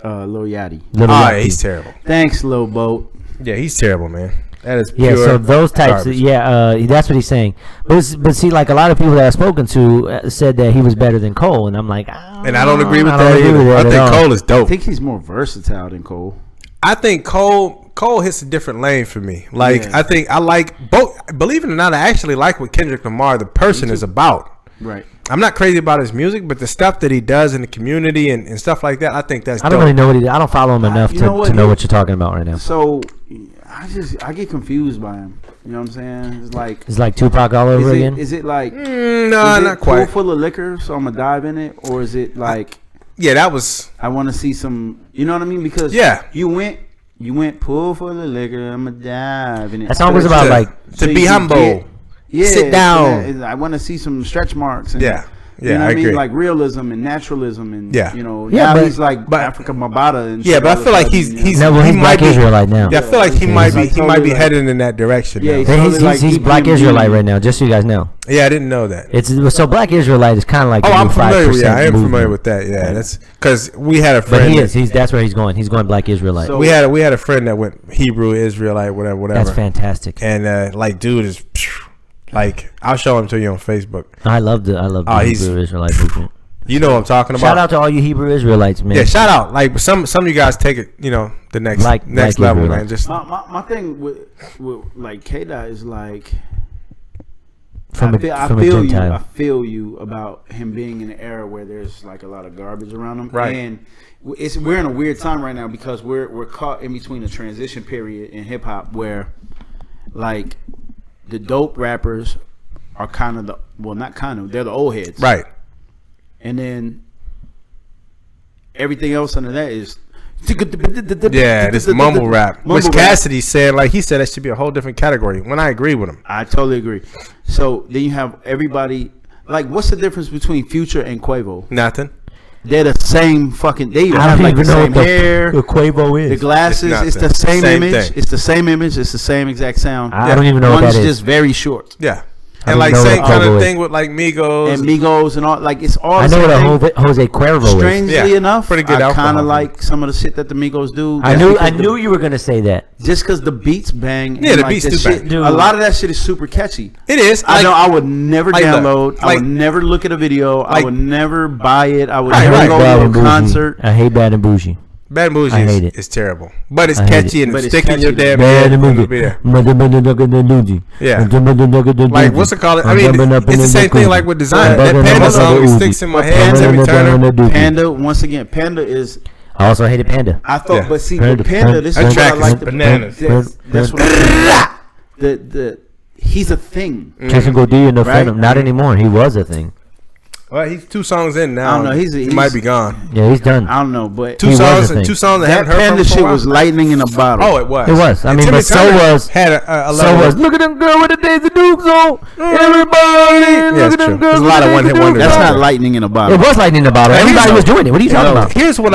Lil Yachty. Little Oh, Yachty. yeah, he's terrible. Thanks, Lil Boat. Yeah, he's terrible, man. That is Yeah, pure so those types, garbage. that's what he's saying. But see, like a lot of people that I've spoken to said that he was better than Cole, and I'm like, And I don't agree with I that don't agree either. with that I at think all. Cole is I dope. think he's more versatile than Cole. I think Cole hits a different lane for me. Like Yeah. I think I like both. Believe it or not, I actually like what Kendrick Lamar, the person, is about. Right. I'm not crazy about his music, but the stuff that he does in the community and stuff like that, I think that's I dope. don't really know what I don't follow him enough you to know what? know what you're talking about right now. So I get confused by him. You know what I'm saying? It's like It's like Tupac all over again. is it like No, is not it quite. pool full of liquor, so I'm gonna dive in it, or is it like Yeah, that was. I want to see some? You know what I mean? Because Yeah. you went pool full of liquor, I'm gonna dive in it. That song was about to, like to you be can humble. yeah, Sit down. I want to see some stretch marks. And, Yeah. Yeah, you know I what I mean? agree. Like realism and naturalism, and Yeah. you know, Yeah, now but- he's like Africa Mabata. And Yeah, shit but I all feel of a like he's sudden, you he's know? no, well, he he's might Black be. Israelite now. Yeah, I feel like he Yeah, might he's be like he might totally be like- headed in that direction. Yeah, now. he's He's, totally like he's Black EPMD. Israelite right now, just so you guys know. Yeah, I didn't know that. It's so Black Israelite is kind of like Oh, the I'm new familiar with 5% that. I am movement. familiar with that. Yeah, that's because we had a But friend. he is. That's where he's going. He's going Black Israelite. So- we had a friend that went Hebrew Israelite, whatever. That's fantastic. And like, dude is like, I'll show him to you on Facebook. I love the Oh, he's- Hebrew Israelite movement. You know what I'm talking about. Shout out to all you Hebrew Israelites, man. Yeah, shout out. Like some of you guys take it, the next Like level, Israelite. man. Just My thing with like K-Dot is like from I a feel you. I Gentile. feel you about him being in an era where there's like a lot of garbage around him. Right. And we're in a weird time right now because we're caught in between a transition period in hip hop where like the dope rappers are kind of they're the old heads. right. And then everything else under that is Yeah, this mumble rap. Which rap. Cassidy said, like he said, that should be a whole different category. When I agree with him. I totally agree. So then you have everybody like what's the difference between Future and Quavo? Nothing. They're the same fucking. They even I have don't like the even know same what hair, the Quavo is. the glasses. It's the same image. thing. It's the same image. It's the same exact sound. I don't even know what One's that is. just very short. Yeah. I And don't like know same what kind Quavo of is. thing with like Migos. And Migos and all, like it's all. I the know what same a thing. Jose Cuervo is. Strangely Yeah, enough, pretty good I alcohol, kind of man. like some of the shit that the Migos do. I just knew because you were gonna say that. just because the beats bang. Yeah, and the like beats the do shit, bang. Dude. A lot of that shit is super catchy. It is. I know I would never like, look, download. I like- would never look at a video. I like- would never buy it. I would Right, never right. go Bad to and a Bougie. concert. I hate Bad and Bougie. Bad and Bougie I hate it. is terrible, but it's I hate catchy it. and But it's it's sticking your catchy. damn Bad head. and It'll Bougie. be there. Yeah. Like what's it called? I mean, it's the same thing like with design. That Panda song sticks in my head every turn. Panda, once again, Panda is. I also hated Panda. I thought, Yeah. but see, Panda, with Panda, this is That what I track like. is bananas. That's what I'm saying. He's a thing. Jason Godilla and the Right. Phantom. Not anymore. He was a thing. Well, he's 2 songs in now. I don't know, He might be gone. Yeah, he's done. I don't know, but Two He was songs a and thing. 2 songs I that haven't heard Panda from for shit a while. was lightning in a bottle. Oh, it was. It was. I And mean, Timmy but so Turner was. had a So level. was. Look at them girl with the Daisy Dukes on. Everybody. Yeah, Look it's at them true. girls. There's a lot of one-hit wonders. That's out not there. lightning in a bottle. It was lightning in the bottle. Now, here's Everybody was what- doing it. What are you talking No, about? Here's what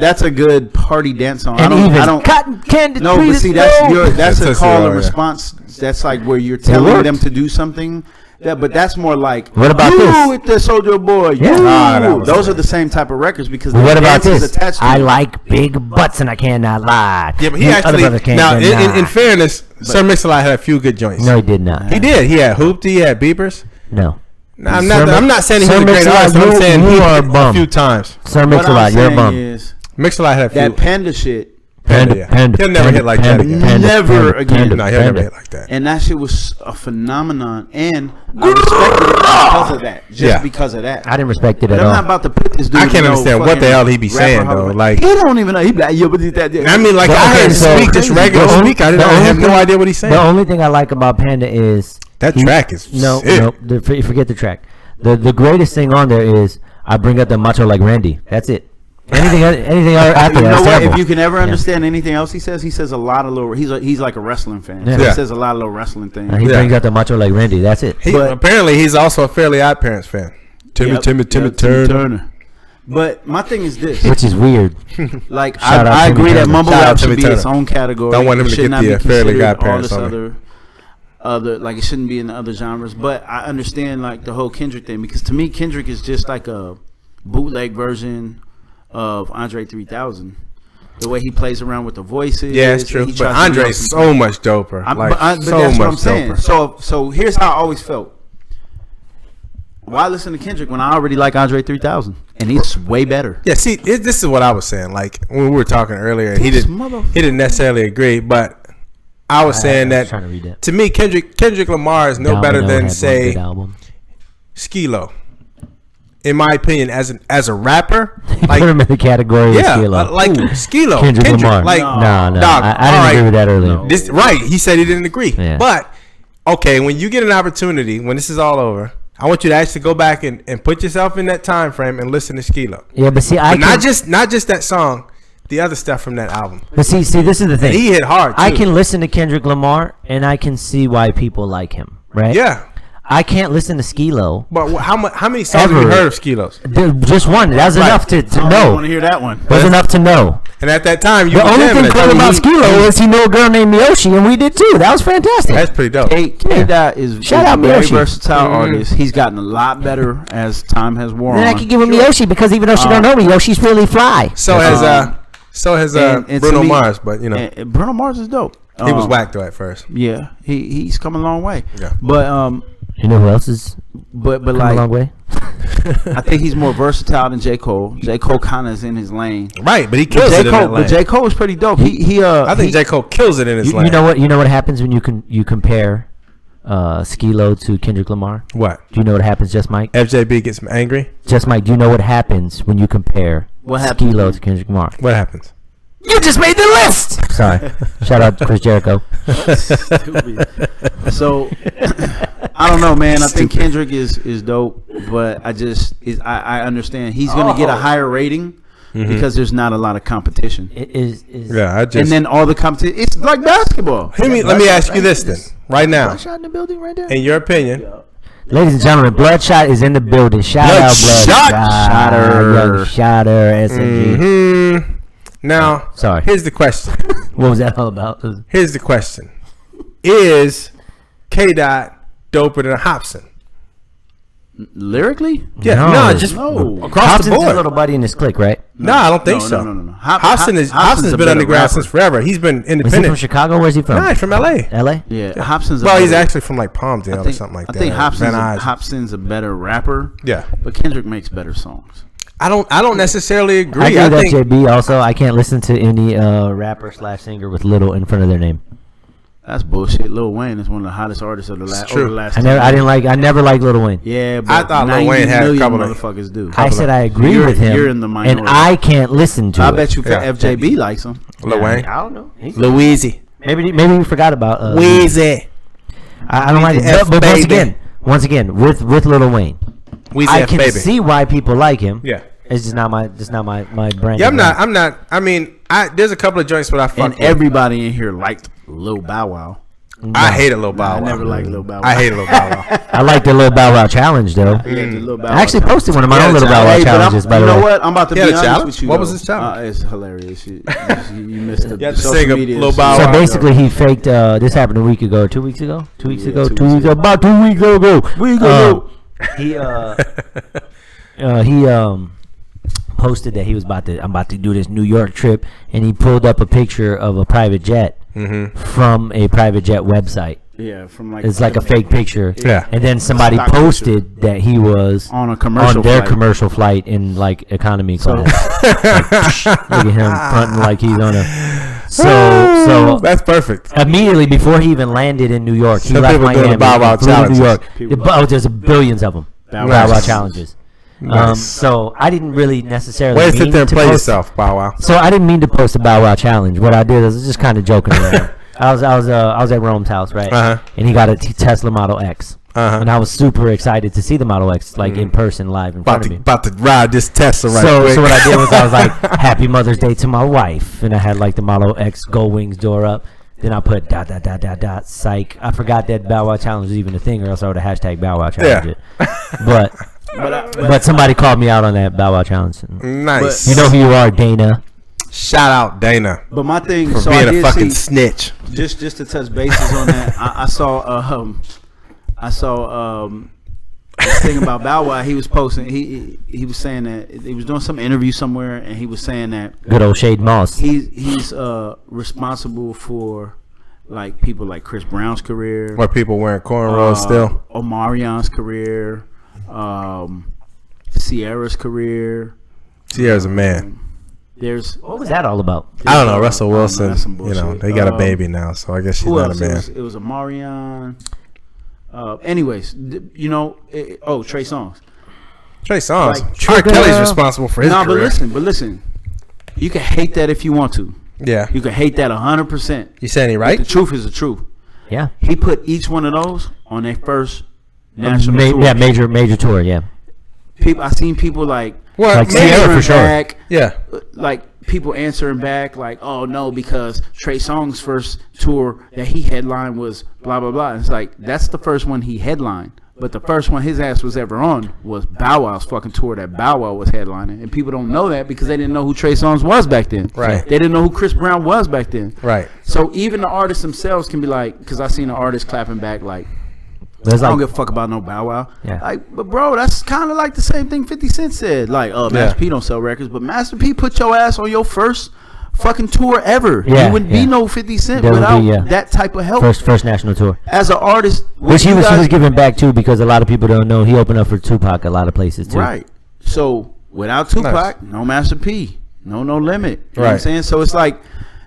That's a good party dance song. And even I don't. cotton candy. No, but see, that's That's a call yeah. and response. That's like where you're telling worked. them to do something. But that's more like What about you this? with the Soldier Boy. Yeah. You. Nah, that was Those are the same type of records because Well, the what about dance is this? attached to I it. like big butts and I cannot lie. Yeah, but he These other actually brothers can't now deny. in fairness, Sir Mix-a-Lot had a few good joints. No, he did not. He did. He had Hoopty. He had Beepers. No. Now, Sir I'm not saying he Sir was a great Mix-a-Lot, artist. I'm you- saying you he are a did bum. a few times. Sir What Mix-a-Lot, I'm you're a saying bum. is Mix-a-Lot had a few. that Panda shit. Panda. He'll never hit like that again. Never again. No, he'll never hit like that. And that shit was a phenomenon, and I respected it because of that. Just Yeah. because of that. I didn't respect it But at I'm all. not about to put this dude. I can't in no understand what the fucking hell he be rapper saying, Hall of though, Fame. like- he don't even know. He be like, yeah, but that. I mean, like Well, I okay, heard him so- speak just regular the only- speak. I the have only no thing- idea what he's saying. The only thing I like about Panda is That track is no, sick. no. Forget the track. The greatest thing on there is I bring up the macho like Randy. That's it. Anything after You that know is what? terrible. If you can ever Yeah. understand anything else he says a lot of little. He's like a wrestling fan. Yeah. So Yeah. he says a lot of little wrestling things. He Yeah. brings up the macho like Randy. That's it. But- Apparently, he's also a Fairly Odd Parents fan. Yep, Timmy yep, Turner. But my thing is this: Which is weird. like Shout out I Timmy agree that Turner. mumble Shout out rap should Timmy be its Turner. own category. Don't want him It to should get not the be Fairly considered Odd all Parents this on me. other like it shouldn't be in the other genres. But I understand like the whole Kendrick thing because to me Kendrick is just like a bootleg version of Andre 3000. The way he plays around with the voices. Yeah, it's true. he But tries to do Andre's something. so much doper. But So that's what I'm much saying. doper. So here's how I always felt. Why listen to Kendrick when I already like Andre 3000 and he's way better? Yeah, see, this is what I was saying. Like when we were talking earlier, he This didn't necessarily agree, but I was saying I was that trying to read that. to me, Kendrick Lamar is no Domino better had than one say good album. Skilo. In my opinion, as a rapper, Put like him in the category yeah, of Skilo. like Skilo, Kendrick Lamar. like No, dog. I didn't all agree right, with that earlier. No. This right? He said he didn't agree, Yeah. but okay, when you get an opportunity, when this is all over, I want you to actually go back and put yourself in that time frame and listen to Skilo. Yeah, but see, But not just that song, the other stuff from that album. But see, this is the thing. He hit hard. Too. I can listen to Kendrick Lamar and I can see why people like him, right? Yeah, I can't listen to Skilo. but how many songs have you Ever. heard of Skilo's? Just one. That was Right. enough to I don't know. want to hear that one. Was enough to know. And at that time, you The were only jamming thing it. cool about Skilo is he knew a girl named Miyoshi, and we did too. That was fantastic. That's pretty dope. K-Dot is Shout a out very Miyoshi. versatile artist. He's gotten a lot better as time has worn Then I on. can give him Miyoshi because even though she don't know me, Yoshi's really fly. So has and to Bruno me- Mars, but you know and Bruno Mars is dope. he was whack though at first. Yeah, he's come a long way. Yeah. But You know who else is but come a long like way? I think he's more versatile than J. Cole. J. Cole kind of is in his lane. Right, but he But kills it in that But lane. J. Cole is pretty dope. I think J. Cole kills it in his lane. You know what happens when you compare Skilo to Kendrick Lamar? What? Do you know what happens, Just Mike? FJB gets angry. Just Mike, do you know what happens when you compare What happens, Skilo man? to Kendrick Lamar? What happens? You just made the list. Sorry. Shout out to Chris Jericho. So I don't know, man. I think Kendrick is dope, but I understand he's gonna get a higher rating because there's not a lot of competition. It is Yeah, And then all the competition, it's like basketball. let me ask you this then, right now, shot in the building right there. in your opinion, Ladies and gentlemen, Bloodshot is in the building. Shout out Bloodshot. Shotter, SMG. Mm-hmm. Now, sorry. Here's the question. What was that all about? Here's the question. Is K-Dot doper than Hobson? Lyrically? Yeah, No. just No. across Hobson's the a board. little buddy in his clique, right? No, I don't think so. No. Hobson's Hobson's a been better underground rapper. since forever. He's been Was he from independent. Chicago? Where's he from? Nah, he's from L.A. L.A.? Yeah, Hobson's. Well, he's better- actually from like Palmdale or something like that. I think Van Nuys. Hobson's a better rapper. Yeah. But Kendrick makes better songs. I don't necessarily agree. I agree with think JB. Also, I can't listen to any rapper / singer with little in front of their name. That's bullshit. Lil Wayne is one of the hottest artists of the last. true. Over the last I 10 never liked Lil Wayne. Yeah, but I thought Lil 90 Wayne had a million couple of- motherfuckers do. I said I agree with him, You're in the minority. and I can't listen to I it. bet you Yeah. FJB likes him. Lil Wayne. I don't know. Louise. Maybe we forgot about Weezy. I don't like F it. But baby. once again, with Lil Wayne, Weezy I F can baby. see why people like him. Yeah. It's just not my brand. Yeah, I'm not. I mean, there's a couple of joints where I fuck And with. everybody in here liked Lil Bow Wow. I hated Lil Bow Wow. I never liked Lil Bow Wow. I hated Lil Bow Wow. I like the Lil Bow Wow challenge though. Yeah, the Lil Bow I actually Wow posted one of my Yeah, own Little Bow Wow Hey, but challenges. By you the know way, what? I'm about to He had be a honest challenge? with you. What though. was his challenge? It's hilarious. You missed the You had to social sing a media. Lil Bow so Wow. basically he faked. This happened a week ago, 2 weeks ago, 2 weeks Yeah, ago, 2 2 weeks weeks ago. ago, about 2 weeks ago. He posted that he was I'm about to do this New York trip, and he pulled up a picture of a private jet from a private jet website. Yeah, from like It's like a fake picture. Yeah. And then somebody Stock posted that he was on a commercial on their flight. commercial flight in like economy class. Look at him fronting like he's on a. So That's perfect. immediately before he even landed in New York, he Some left people doing Miami. the Bow Wow flew to New York. challenges. There's billions of them. Bow Bow Wow Wow challenges. Nice. So I didn't really necessarily. Way to sit mean there and to play post- yourself, Bow Wow. So I didn't mean to post a Bow Wow challenge. What I did is just kind of joking around. I was at Rome's house, right? Uh-huh. And he got a Tesla Model X. Uh-huh. And I was super excited to see the Model X, like in person, live in front of me. About to ride this Tesla right So quick. what I did was I was like, "Happy Mother's Day to my wife," and I had like the Model X Gold Wings door up. Then I put ... psych. I forgot that Bow Wow challenge was even a thing, or else I would have hashtag Bow Wow challenge it. But somebody called me out on that Bow Wow challenge. Nice. You know who you are, Dana. Shout out Dana But my thing, for so being I a did fucking see, snitch. just to touch bases on that. I saw this thing about Bow Wow. He was posting. He was saying that he was doing some interview somewhere, and he was saying that Good old Shade Moss. he's responsible for like people like Chris Brown's career, Where people wearing cornrows still. Omarion's career, Sierra's career. Sierra's a man. There's What was that all about? I don't know. Russell Wilson, that's some you know, bullshit. they got a baby now, so I guess she's who not a else? man. It was Omarion. Anyways, you know, Trey Songz. Trey Songz. Like, R. Kelly's responsible for his Nah, career. but listen. You can hate that if you want to. Yeah. You can hate that 100%. You saying he The right? truth is the truth. Yeah. He put each one of those on their first national tour. Yeah, major tour. Yeah. I seen people like Well, Like maybe- Sierra for answering sure. back, Yeah. like people answering back like, oh no, because Trey Songz's first tour that he headlined was blah blah blah. And it's like that's the first one he headlined, but the first one his ass was ever on was Bow Wow's fucking tour that Bow Wow was headlining, and people don't know that because they didn't know who Trey Songz was back then. Right. They didn't know who Chris Brown was back then. Right. So even the artists themselves can be like, because I seen the artists clapping back like, There's I don't like give a fuck about no Bow Wow. Yeah. Like, but bro, that's kind of like the same thing 50 Cent said. Like, Master P don't sell records, but Master P put your ass on your first fucking tour ever. Yeah, You wouldn't yeah. be no 50 Cent There would without be, yeah. that type of help. first national tour, As an artist, which he you was guys- giving back too, because a lot of people don't know he opened up for Tupac a lot of places too. Right. So without Tupac, no Master P, no limit. You know what I'm Right. saying? So it's like,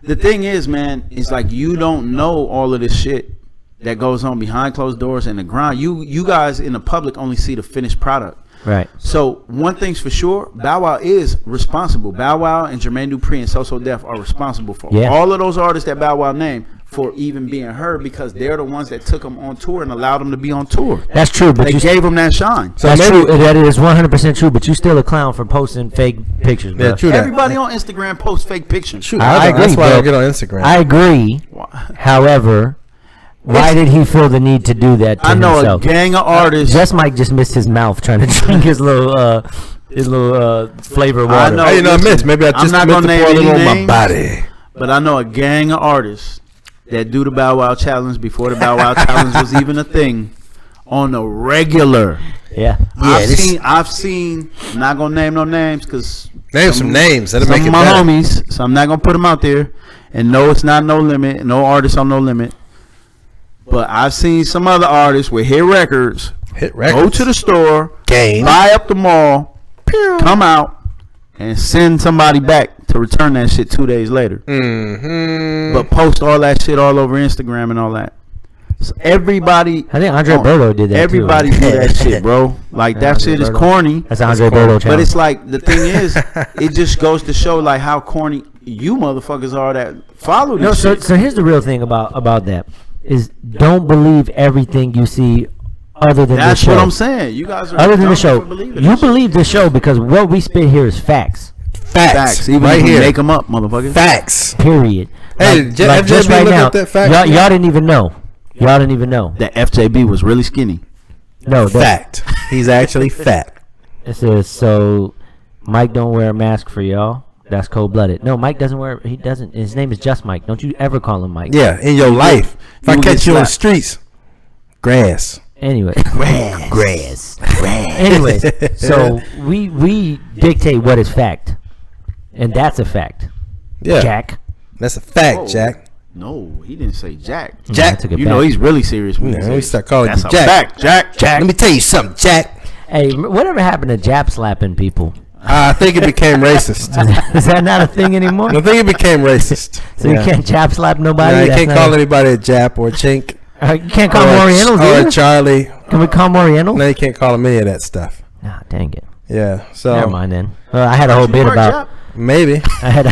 the thing is, man, it's like you don't know all of this shit that goes on behind closed doors and the grind. You guys in the public only see the finished product. Right. So one thing's for sure, Bow Wow is responsible. Bow Wow and Jermaine Dupri and So Def are responsible for Yeah. all of those artists that Bow Wow named for even being heard, because they're the ones that took them on tour and allowed them to be on tour. That's true, but They you gave them that shine. So that's maybe- true. That is 100% true. But you still a clown for posting fake pictures, bro. Yeah, true that. Everybody on Instagram posts fake pictures. Shoot, I agree, that's why I bro. don't get on Instagram. I agree. However, Why did he feel the need to do that to I know himself? a gang of artists. Just Mike just missed his mouth trying to drink his little flavor water. I know. How you know I listen, missed? Maybe I just I'm not meant gonna to pour a name little on any my names, body. but I know a gang of artists that do the Bow Wow challenge before the Bow Wow challenge was even a thing on a regular. Yeah. I've seen. I'm not gonna name no names because Name some names. That'll some make of it my better. homies. So I'm not gonna put them out there. And no, it's not No Limit. No artist on No Limit. But I've seen some other artists with hit records. Hit Go records. to the store, Game. buy up the mall, come out, and send somebody back to return that shit 2 days later. Mm-hmm. But post all that shit all over Instagram and all that. So everybody, I think Andre Berto did that everybody too. do that shit, bro. Like that Andre shit is Berto. corny. That's an Andre Berto challenge. But it's like the thing is, it just goes to show like how corny you motherfuckers are that follow this No, shit. so here's the real thing about that is don't believe everything you see other than That's the show. what I'm saying. You guys are Other than dumb the show, for believing you this shit. believe the show because what we spit here is facts. Facts. Even Right if you here. make them up, motherfuckers. Facts. Period. Hey, like, FJB just right look now, up that fact? y'all didn't even know. Y'all didn't even know. That FJB was really skinny. No, that Fact. He's actually fat. it says so. Mike don't wear a mask for y'all. That's cold blooded. No, Mike doesn't wear. He doesn't. His name is just Mike. Don't you ever call him Mike? Yeah, in your life. If I will get catch you on the slapped. streets, grass. Anyway, grass. Anyways, so we dictate what is fact, and that's a fact. Yeah. Jack. That's a fact, Whoa. Jack. No, he didn't say Jack. Jack, I took it You back. know he's really serious when he Yeah, says let me start calling that's you a Jack. fact, Jack. Jack. Let me tell you something, Jack. Hey, whatever happened to Jap slapping people? I think it became racist. Is that not a thing anymore? I think it became racist. So you can't Jap slap nobody? Yeah, you That's can't not call a- anybody a Jap or a chink You can't call or, them Orientals or either? a Charlie. Can we call them Orientals? No, you can't call them any of that stuff. Nah, dang it. Yeah, so Never mind then. I had a whole bit Or about. Jap. maybe. I had a,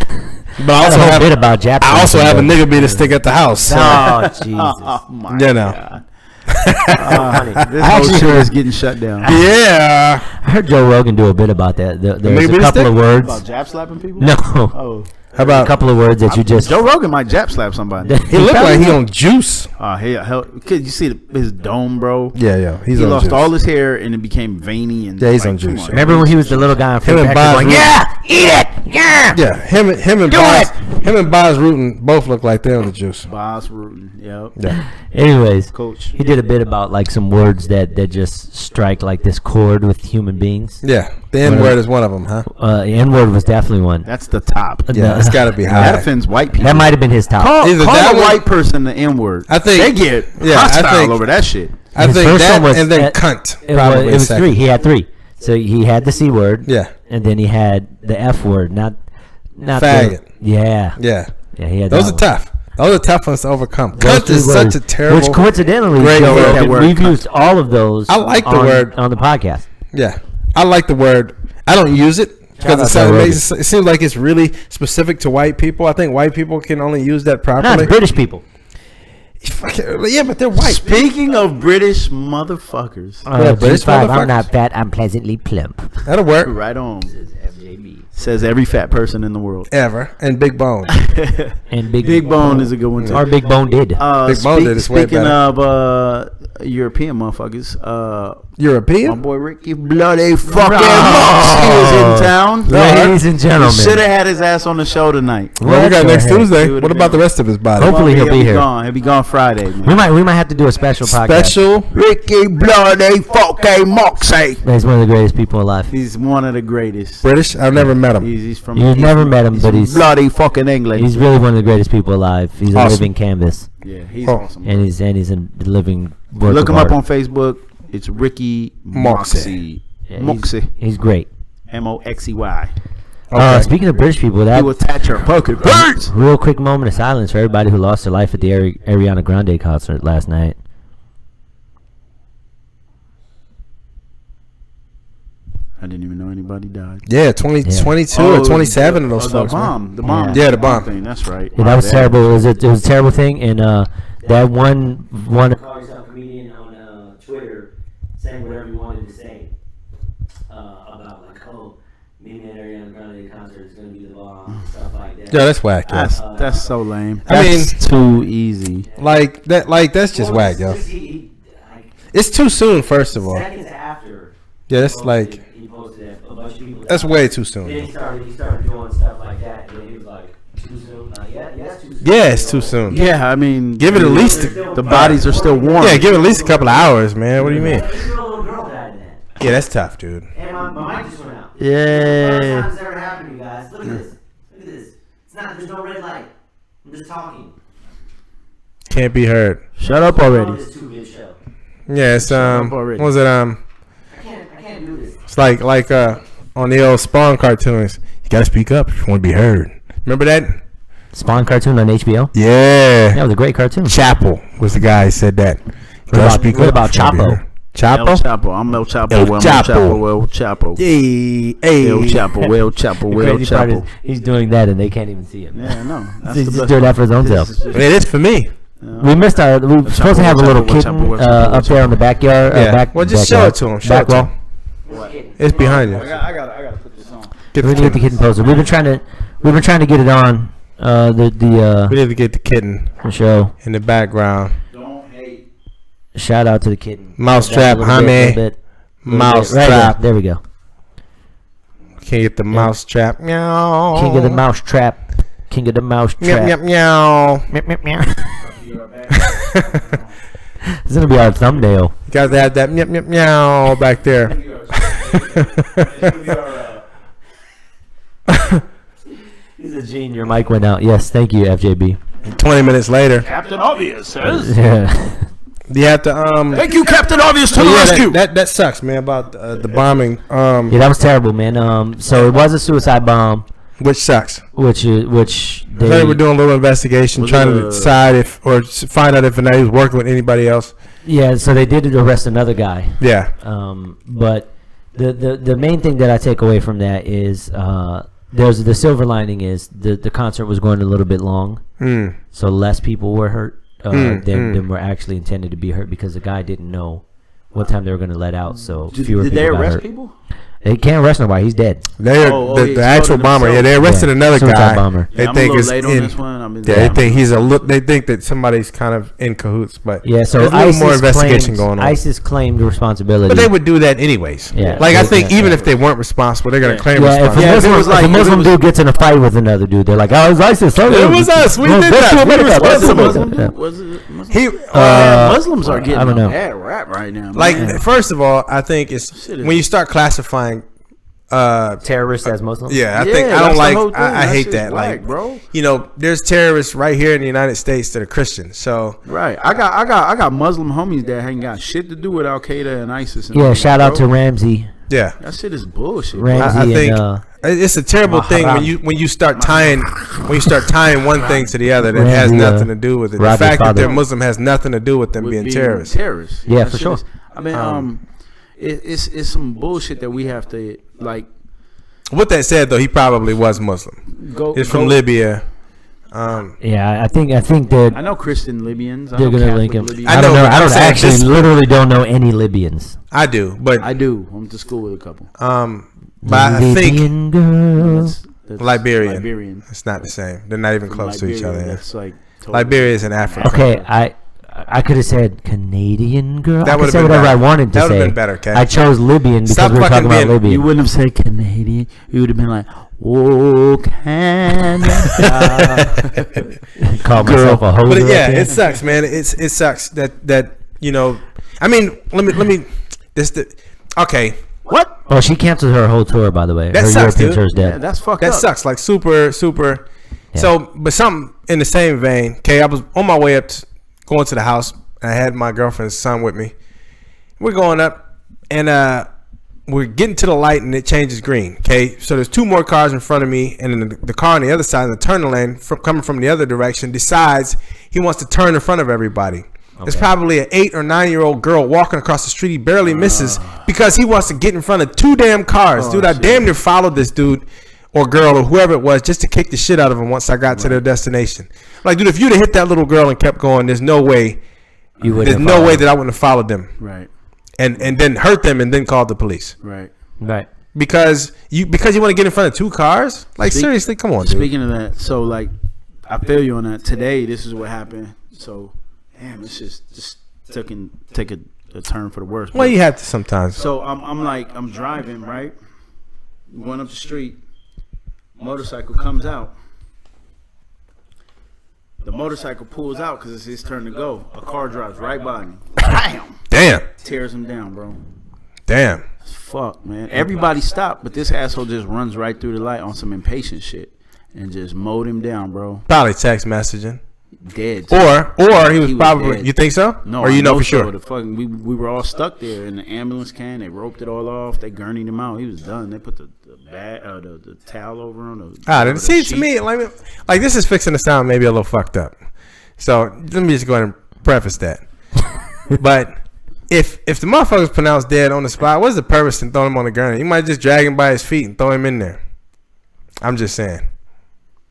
But I I had also a whole have bit about Jap. I also have a slapping, nigga beater stick at the house. So, Oh Jesus! Oh my you know. God. Funny. This I whole actually show is heard, getting shut down. Yeah. I heard Joe Rogan do a bit about that. There's Nigga a beater couple stick? of words. About jab slapping people? No, Oh. How a about couple of words that you just. Joe Rogan might jab slap somebody. he looked like he on juice. Hell, could you see his dome, bro? Yeah, he's He on lost juice. all his hair and it became veiny and Yeah, he's on come juice. Remember when he was the little guy on Him and Free Boz going, Rutten. yeah, eat it, yeah. Yeah, him and Do Boz, it! him and Boz Rutten both look like they're on the juice. Boss Rutten, yep. Yeah. Anyways, Coach. he did a bit about like some words that just strike like this chord with human beings. Yeah, the N word is one of them, huh? The N word was definitely one. That's the top. Yeah, it's got to be high. That offends white people. That might have been his top. Call Either that a one- white person the N word. I think- they get yeah, I hostile think- over that shit. I His think first that one was and then at- cunt. It probably was second. three. He had three. So he had the C word. Yeah, And then he had the F word. Not Faggot. Yeah. yeah. He had Those that are one. tough. Those are tough ones to overcome. Those Cunt three is words, such a terrible. Which coincidentally, great Joe word. Rogan, That word, we've cunt. used all of those. I like the on- word. on the podcast. Yeah, I like the word. I don't use it Shout because out to it seems like it's really specific to white people. I think white people can only use that No, properly. it's British people. Yeah, but they're white. Speaking of British motherfuckers, British G5, motherfuckers. I'm not fat. I'm pleasantly plump. That'll work. right on. Says every fat person in the world. Ever and big bone. And Big Bone is a good one too. Or Big Bone did. Big Bone did. It's way Speaking better. of European motherfuckers, my European. boy Ricky Bloody fucking Oh. Moxie is in town. Ladies and gentlemen. Should have had his ass on the show tonight. Well, we What got the next heck? Tuesday. He would've What about been- the rest of his body? Hopefully he'll be here. Gone. He'll be gone Friday. Man. We might have to do a special podcast. Special. Ricky Bloody fucking Moxie. He's one of the greatest people alive. He's one of the greatest. British. I've never met him. He's from. You've never met him, but from he's bloody fucking England. he's really one of the greatest people alive. He's a Awesome. living canvas, yeah, he's Oh. awesome. and he's a living work Look of him up art. on Facebook. It's Ricky Moxie. Yeah, Moxie. He's great. Moxey. Okay. Speaking of British people, He that will attach your fucking birds. real quick moment of silence for everybody who lost their life at the Ariana Grande concert last night. I didn't even know anybody died. Yeah, 22 or 27 of those the folks. man. bomb. The bomb. Yeah. Yeah, the bomb. thing. That's right. Yeah, that was My bad. terrible. It was a terrible thing, and that one call yourself comedian on Twitter saying whatever you wanted to say about like, oh, Me and Ariana Grande concert is gonna be the bomb, stuff like that. Yeah, that's whack, yo. That's so lame. I mean, That's too easy. Like that's just whack, yo. It's too soon, first of all. Seconds after. Yeah, that's like He posted that a bunch of people. that's way too soon. Then he started doing stuff like that, and then he was like, too soon. Yes, too soon. Yeah, it's too soon. Yeah, I mean, Give it at least the bodies are still warm. yeah, give it at least a couple of hours, man. What do you mean? A little girl died in that. Yeah, that's tough, dude. And my mic just went out. Yeah. First time it's ever happened to you guys. Look at this. Look at this. It's not. There's no red light. I'm just talking. Can't be heard. Shut up already. This 2-bit show. Yeah, it's up already. what was it I can't do this. It's like on the old Spawn cartoons. You gotta speak up if you want to be heard. Remember that? Spawn cartoon on HBO. Yeah. That was a great cartoon. Chapel was the guy who said that. What about Chapo? Chapo? El Chapo. I'm El Chapo. El El Chapo. Chapo. El Chapo. Hey. El Chapo. El Chapo. The El crazy part is Chapo. he's doing that and they can't even see him. Yeah, no. That's He's the just best doing that part. for his own This self. is just- It is for me. We missed our. We were supposed to have a little kitten up there in the backyard. Yeah. Back, Well, just show it to him. Show back it to wall. him. It's behind you. I gotta put this on. Get We the need to get the kitten. kitten posted. We've been trying to get it on. We need to get the kitten The show. in the background. Don't hate. Shout out to the kitten. Mousetrap, Back a little honey. bit. Mousetrap. There we go. Can't get the mousetrap. Meow. King of the mouse trap. King of the mouse Meow, trap. meow, meow. Meow, meow, meow. This is gonna be our thumbnail. You guys have that meow, meow, meow back there. He's a gene. Your mic went out. Yes, thank you, FJB. 20 minutes later. Captain Obvious says. Yeah. You have to Thank you, Captain Obvious, to the yeah, rescue. that sucks, man, about the bombing. Yeah, that was terrible, man. So it was a suicide bomb, Which sucks. which They were doing a little investigation, Was trying it to decide if or find out if he was working with anybody else. Yeah, so they did arrest another guy. Yeah. But the main thing that I take away from that is there's the silver lining is the concert was going a little bit long, so less people were hurt than were actually intended to be hurt because the guy didn't know what time they were going to let out. So fewer Did people they got arrest hurt. people? They can't arrest nobody. He's dead. The he actual exploded bomber. Yeah, himself. they arrested Yeah, another suicide guy. bomber. They Yeah, I'm think a little is late on in. this one. I've been Yeah, they think he's They think that somebody's kind of in cahoots, but Yeah, so there's a little ISIS more investigation claims, going on. ISIS claimed responsibility. But they would do that anyways. Yeah. Like I Yeah, think yeah, even yeah. if they weren't responsible, they're gonna Yeah. claim Yeah, if a responsibility. if it Muslim, was like- if a if it Muslim was- dude gets in a fight with another dude, they're like, "Oh, it's ISIS. Oh, It was us. We Well, did go that. to We America. were Go to responsible. America. Yeah. Was it Muslim? He Muslims are getting I don't know. a bad rap right now. like man. first of all, I think it's Shit is- when you start classifying. Terrorists as Muslims. Yeah, I Yeah, think I that's don't the like. whole thing. I That hate shit's that. whack, Like, bro. you know, there's terrorists right here in the United States that are Christian. So Right. I got Muslim homies that ain't got shit to do with Al Qaeda and ISIS. And Yeah, all shout that, out to bro. Ramsey. yeah, That shit is bullshit. bro. Ramsey I think and it's a terrible thing when you start tying one thing to the other that has Ramsey, nothing to do with it. The Roger's fact that father. they're Muslim has nothing to do with them With being being terrorists. Terrorists. Yeah, That for shit sure. is- I mean, it's some bullshit that we have to like With that said, though, he probably was Muslim. go. He's from go- Libya. yeah, I think that I know Christian Libyans. I they're know gonna Catholic link him. Libyans. I don't know. I I'm don't saying actually this- literally don't know any Libyans. I do, but I do. I'm to school with a couple. but I think Libyan girl. That's Liberian. Liberian. It's not the same. They're not even close to each Liberia, other. That's like totally- Liberia is in Africa. Okay, I could have said Canadian girl. That I could would've say been whatever better. I wanted to That would've say. been better, okay? I chose Libyan because Stop we were fucking talking about being- Libyan. You wouldn't have said Canadian. You would have been like, "Oh, Canada." Call myself a hoser. But yeah, right there. it sucks, man. It sucks that you know. I mean, let me. Okay. What? Oh, she canceled her whole tour, by the way. That her sucks, European dude. tour's dead. Yeah, that's fucked That up. sucks. Like super. Yeah. So, but something in the same vein. Okay, I was on my way up, going to the house. I had my girlfriend's son with me. We're going up, and we're getting to the light, and it changes green. Okay, so there's two more cars in front of me, and then the car on the other side in the turning lane, coming from the other direction, decides he wants to turn in front of everybody. It's probably an 8 or 9 year old girl walking across the street. He barely misses because he wants to get in front of two damn cars. Dude, I damn near followed this dude or girl or whoever it was just to kick the shit out of him once I got to their destination. Like, dude, if you'd have hit that little girl and kept going, there's no way that I wouldn't have followed them Right. and then hurt them and then called the police. Right. Right. because you want to get in front of 2 cars. Like seriously, come on, dude. Speaking of that, so like I feel you on that. Today, this is what happened. So damn, it's just take a turn for the worse. Well, you have to sometimes. So I'm driving, right? Going up the street. Motorcycle comes out. The motorcycle pulls out because it's his turn to go. A car drives right by me. Damn. Tears him down, bro. Damn. Fuck, man. Everybody stopped, but this asshole just runs right through the light on some impatient shit and just mowed him down, bro. Probably text messaging. Dead. Or he was probably. Dead. You think so? No, or you know for sure. So. The fucking we were all stuck there, and the ambulance came. They roped it all off. They gurneyed him out. He was done. They put the towel over him. It seems to me like this is fixing to sound maybe a little fucked up. So let me just go ahead and preface that. But if the motherfucker's pronounced dead on the spot, what's the purpose in throwing him on the gurney? You might just drag him by his feet and throw him in there. I'm just saying,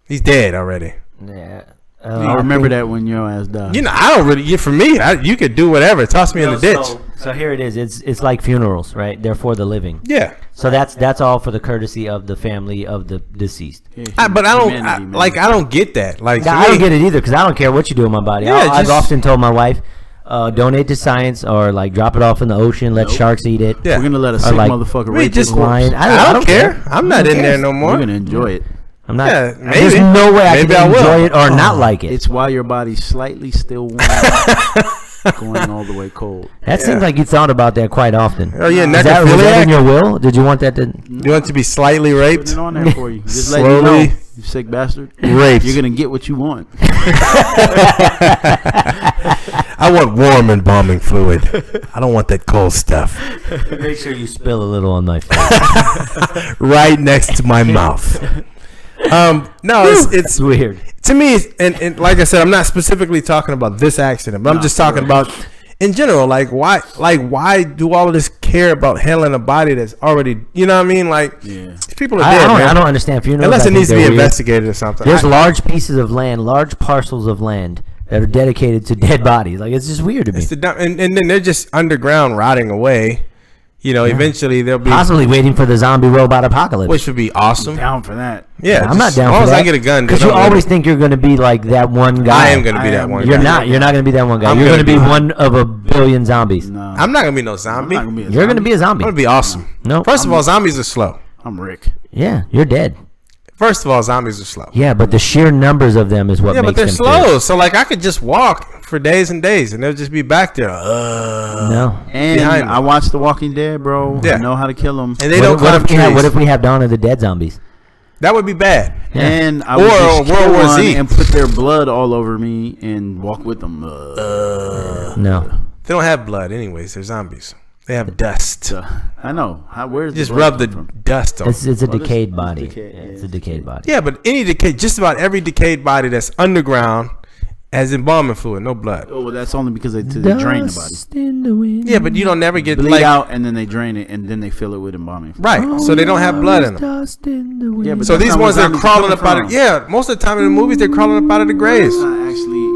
he's dead already. Yeah. I remember that when your ass died. You know, I don't really. For me, you could do whatever. Toss me in the ditch. So here it is. It's like funerals, right? They're for the living. Yeah. So that's all for the courtesy of the family of the deceased. But I don't get that. Like, I don't get it either because I don't care what you do with my body. Yeah, I've often told my wife, donate to science or like drop it off in the ocean, let sharks eat it. Yeah. We're gonna let a sick motherfucker rape this lion. I don't care. I'm not in there no more. You're gonna enjoy it. I'm not. Yeah, maybe. There's no way I can enjoy it or not like it. It's while your body's slightly still warm, going all the way cold. That seems like you thought about that quite often. Oh yeah, was that in your will? Did you want that to? You want to be slightly raped? Put it on there for you. Just Slowly let you know, you sick bastard. Raped. You're gonna get what you want. I want warm embalming fluid. I don't want that cold stuff. Make sure you spill a little on my face. Right next to my mouth. No, it's weird to me. And like I said, I'm not specifically talking about this accident, but I'm just talking about in general. Like why do all of this care about handling a body that's already, you know what I mean? Like these people are dead, man. I don't understand funerals unless it needs to be investigated or something. There's large pieces of land, large parcels of land that are dedicated to dead bodies. Like it's just weird to me. And then they're just underground rotting away. You know, eventually they'll be possibly waiting for the zombie robot apocalypse, which would be awesome. I'm down for that. Yeah, I'm not down for that. As long as I get a gun, because you always think you're going to be like that one guy. I am going to be that one. You're not. You're not going to be that one guy. You're going to be one of a billion zombies. No. I'm not going to be no zombie. You're going to be a zombie. I'm going to be awesome. No. First of all, zombies are slow. I'm Rick. Yeah, you're dead. First of all, zombies are slow. Yeah, but the sheer numbers of them is what makes them. Yeah, but they're slow. So like I could just walk for days and days, and they'll just be back there. No. And I watched The Walking Dead, bro. Yeah. I know how to kill them. And they don't climb trees. What if we have Dawn of the Dead zombies? That would be bad. Yeah. And I would just World War Z and put their blood all over me and walk with them. No. They don't have blood, anyways. They're zombies. They have dust. I know. Where's just rub the dust on. It's a decayed body. It's a decayed body. Yeah, but just about every decayed body that's underground has embalming fluid, no blood. Oh, well, that's only because they drain the body. In the wind. Yeah, but you don't never get bleed out, and then they drain it, and then they fill it with embalming fluid. Right, so they don't have blood in them. Dust in the wind. Yeah, but so these ones that are crawling up out of most of the time in the movies they're crawling up out of the graves. Actually,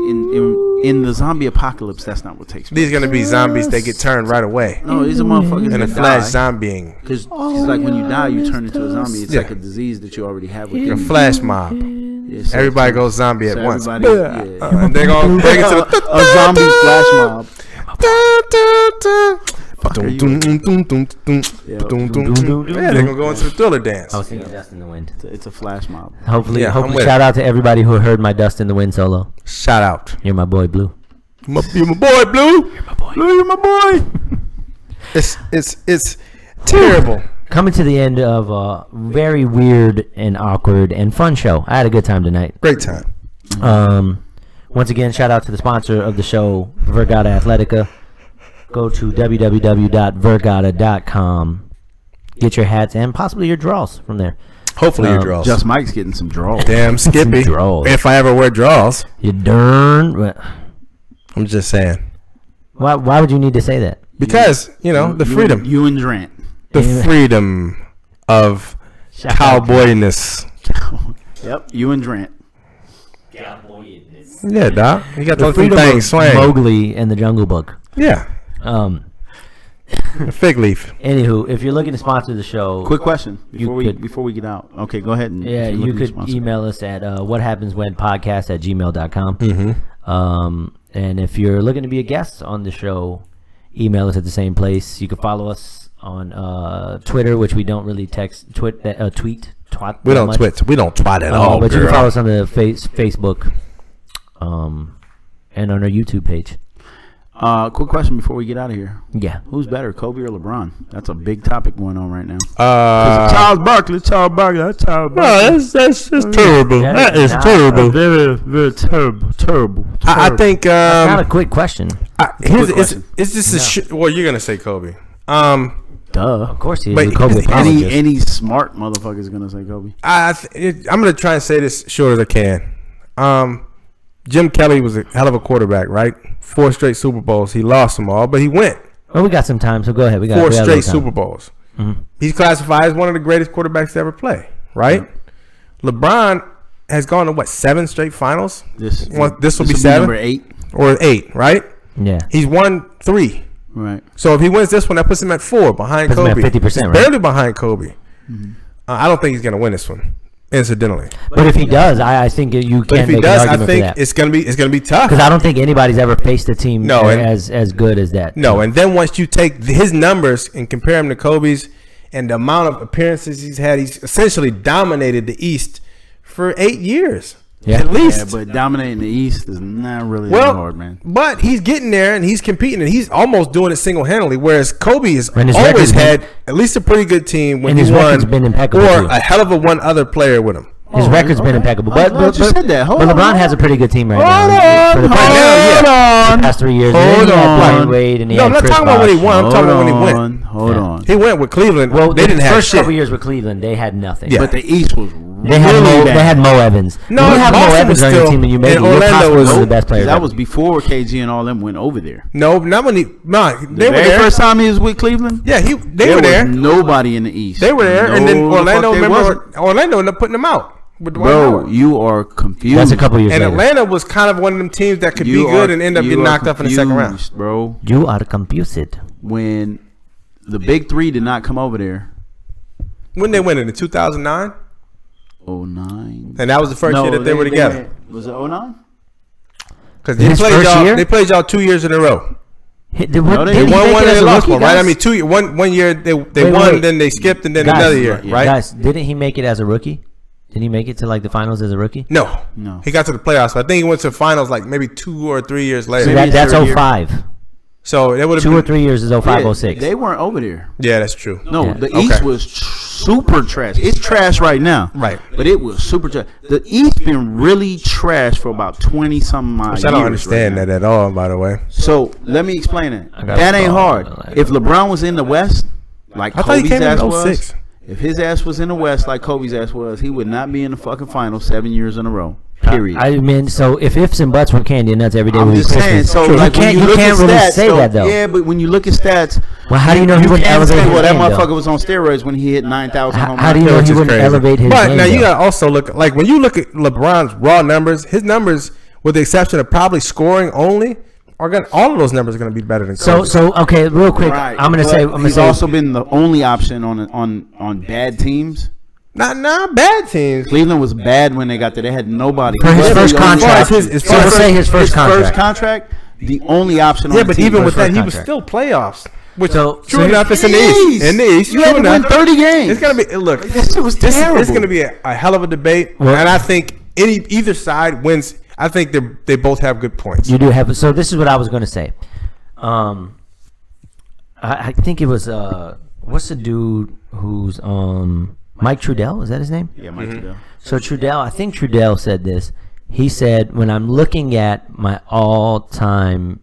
in the zombie apocalypse, that's not what takes place. These are gonna be zombies that get turned right away. No, these are motherfuckers in a flash zombieing. Because like when you die, you turn into a zombie. It's like a disease that you already have within you. A flash mob. Yeah, so everybody goes zombie at once. And they're gonna bring it to a zombie flash mob. Yeah, they're gonna go into the Thriller dance. I was thinking Dust in the Wind. It's a flash mob. Hopefully, shout out to everybody who heard my Dust in the Wind solo. Shout out. You're my boy, Blue. You're my boy, Blue. You're my boy. Blue, you're my boy. It's terrible. Coming to the end of a very weird and awkward and fun show. I had a good time tonight. Great time. Once again, shout out to the sponsor of the show, Vergata Athletica. Go to www.vergata.com. Get your hats and possibly your draws from there. Hopefully your draws. Just Mike's getting some draws. Damn Skippy. If I ever wear draws. You darn. I'm just saying. Why would you need to say that? Because, the freedom. You and Drant. The freedom of cowboyness. Yep, you and Drant. Cowboyness. Yeah, Doc. You got the those things swaying. Mowgli and the Jungle Book. Yeah. Fig leaf. Anywho, if you're looking to sponsor the show, Quick question You before we get out. Okay, go ahead. And yeah, if you're you looking to could sponsor. email us at whathappenswhenpodcast@gmail.com. Mm-hmm. And if you're looking to be a guest on the show, email us at the same place. You can follow us on Twitter, which we don't really tweet. We don't much. twit. We don't twat at all, but you can girl. follow us on the Facebook, and on our YouTube page. Quick question before we get out of here. Yeah. Who's better, Kobe or LeBron? That's a big topic going on right now. Charles Barkley. That's Charles Barkley. that's terrible. That is terrible. Very, very terrible. I think Not a quick question. it's just well, you're gonna say Kobe. Duh. Of course he is. But a Kobe apologist. Any smart motherfucker is gonna say Kobe. I'm gonna try and say this short as I can. Jim Kelly was a hell of a quarterback, right? 4 straight Super Bowls. He lost them all, but he went. Well, we got some time, so go ahead. We got 4 we got a straight little time. Super Bowls. He's classified as one of the greatest quarterbacks to ever play, right? LeBron has gone to 7 straight finals. This will be 7 number 8 or 8, right? Yeah. He's won 3. Right. So if he wins this one, that puts him at 4 behind Puts him Kobe. at 50%, right? Barely behind Kobe. I don't think he's gonna win this one. Incidentally, But if he does, I think you but can if he make does, an I argument think for that. it's gonna be tough. Because I don't think anybody's ever faced a team No, and- as good as that. No, and then once you take his numbers and compare him to Kobe's and the amount of appearances he's had, he's essentially dominated the East for 8 years. Yeah. At least. Yeah, but dominating the East is not really that hard, man. But he's getting there and he's competing and he's almost doing it single-handedly, whereas Kobe has And his always record's been- had at least a pretty good team when And he his won, record's been impeccable, or too. a hell of a one other player with him. His record's been impeccable. But I just said that. Hold but on, LeBron hold has a pretty good team right now. Hold For the on, past- hold the on. past 3 years. Hold And then he had on. Dwayne Wade and he No, had I'm not Chris talking about when he Bosh. won. I'm talking about when he went. Hold Yeah. on. He went with Cleveland. Well, They the didn't have first shit. couple years with Cleveland, they had nothing. Yeah. But the East was They had really bad. They had Mo Evans. No, When you have Mo Boston Evans was on your still- team and you make it, and you're Orlando possibly was- one of the best players. That ever. was before KG and all them went over there. No, not when he. No, The they were very there. first time he was with Cleveland, Yeah, they there were there. was nobody in the East. They were there, and then No, the Orlando. fuck they wasn't. Remember, Orlando ended up putting them out. With Dwight Bro, Howard. you are confused. That's a couple years And later. Atlanta was kind of one of them teams that could be good and end up getting knocked off in the second round. confused, bro. You are confused. When the big three did not come over there, When they went in 2009, 09. and that was the first year that they were together. Was it 09? Because His first year? they played y'all 2 years in a row. They they They make won it one and as they a lost rookie, one, right? guys? I mean, 2 year, one year they Wait, won, wait. then they skipped, and then Guys, another year, yeah. right? Guys, didn't he make it as a rookie? Did he make it to like the finals as a rookie? No, No. he got to the playoffs. But I think he went to the finals like maybe 2 or 3 years later. So Maybe that's third year. 05. So it would have 2 been or 3 years is 05, Yeah, 06. They weren't over there. Yeah, that's true. No, Yeah. the Okay. East was super trash. It's trash right now. Right. But it was super trash. The East been really trash for about 20-something years. Which I don't understand right that at all, by the way. So let me explain it. I got That a ain't thought. hard. If LeBron was in the West, like I thought he Kobe's came in ass 06. was, if his ass was in the West like Kobe's ass was, he would not be in the fucking finals 7 years in a row. Period. I mean, so if ifs and buts were candy and nuts every day I'm would be just saying. Christmas. So you like when can't, you you look can't at really stats, say that though. Yeah, but when you look at stats, Well, how do you know he wouldn't can't elevate say, his well, that game, though? motherfucker was on steroids when he hit 9,000 home How do you runs. know Which he is wouldn't crazy. elevate his But game? now you though? gotta also look like when you look at LeBron's raw numbers, his numbers, with the exception of probably scoring only, all of those numbers are gonna be better than Kobe's. So okay, real quick, Right. I'm gonna But he's say also been the only option on bad teams. Not bad teams. Cleveland was bad when they got there. They had nobody. For his He was first the only contract. option. As So let's say his first contract. contract, the only option. Yeah, on the but team even was with that, first he was contract. still playoffs. Which So- true so enough, it's in the East. In the East, you true had to win enough. 30 games. It's gonna be look. This shit was This terrible. is gonna be a hell of a debate, Well- and I think either side wins. I think they both have good points. you do have. So this is what I was gonna say. I think it was what's the dude who's Mike Trudell? Is that his name? Yeah, Mike Trudell. So I think Trudell said this. He said, when I'm looking at my all-time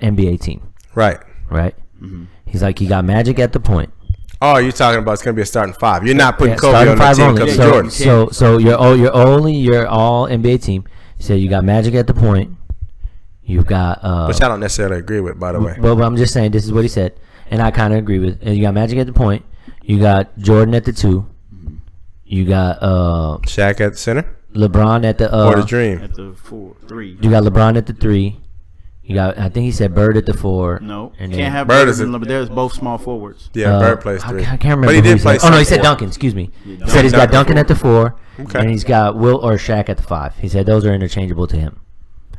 NBA team, Right. right? He's like, he got Magic at the point. Oh, you're talking about it's gonna be a starting five. You're not putting Yeah, Kobe starting on the five team only. because of Jordan. So your all NBA team. He said you got Magic at the point. You've got Which I don't necessarily agree with, by the way. well, but I'm just saying this is what he said, and I kind of agree with. And you got Magic at the point. You got Jordan at the 2. You got Shaq at the center LeBron at the or the Dream. At the 3. You got LeBron at the 3. I think he said Bird at the 4. No, and can't have Bird Bird is and There's both small forwards. Yeah, Bird plays 3. I can't remember. But he who did play. Oh no, he said 4. Duncan. Excuse me. He said he's got Duncan at the 4, Okay. and he's got Wilt or Shaq at the 5. He said those are interchangeable to him.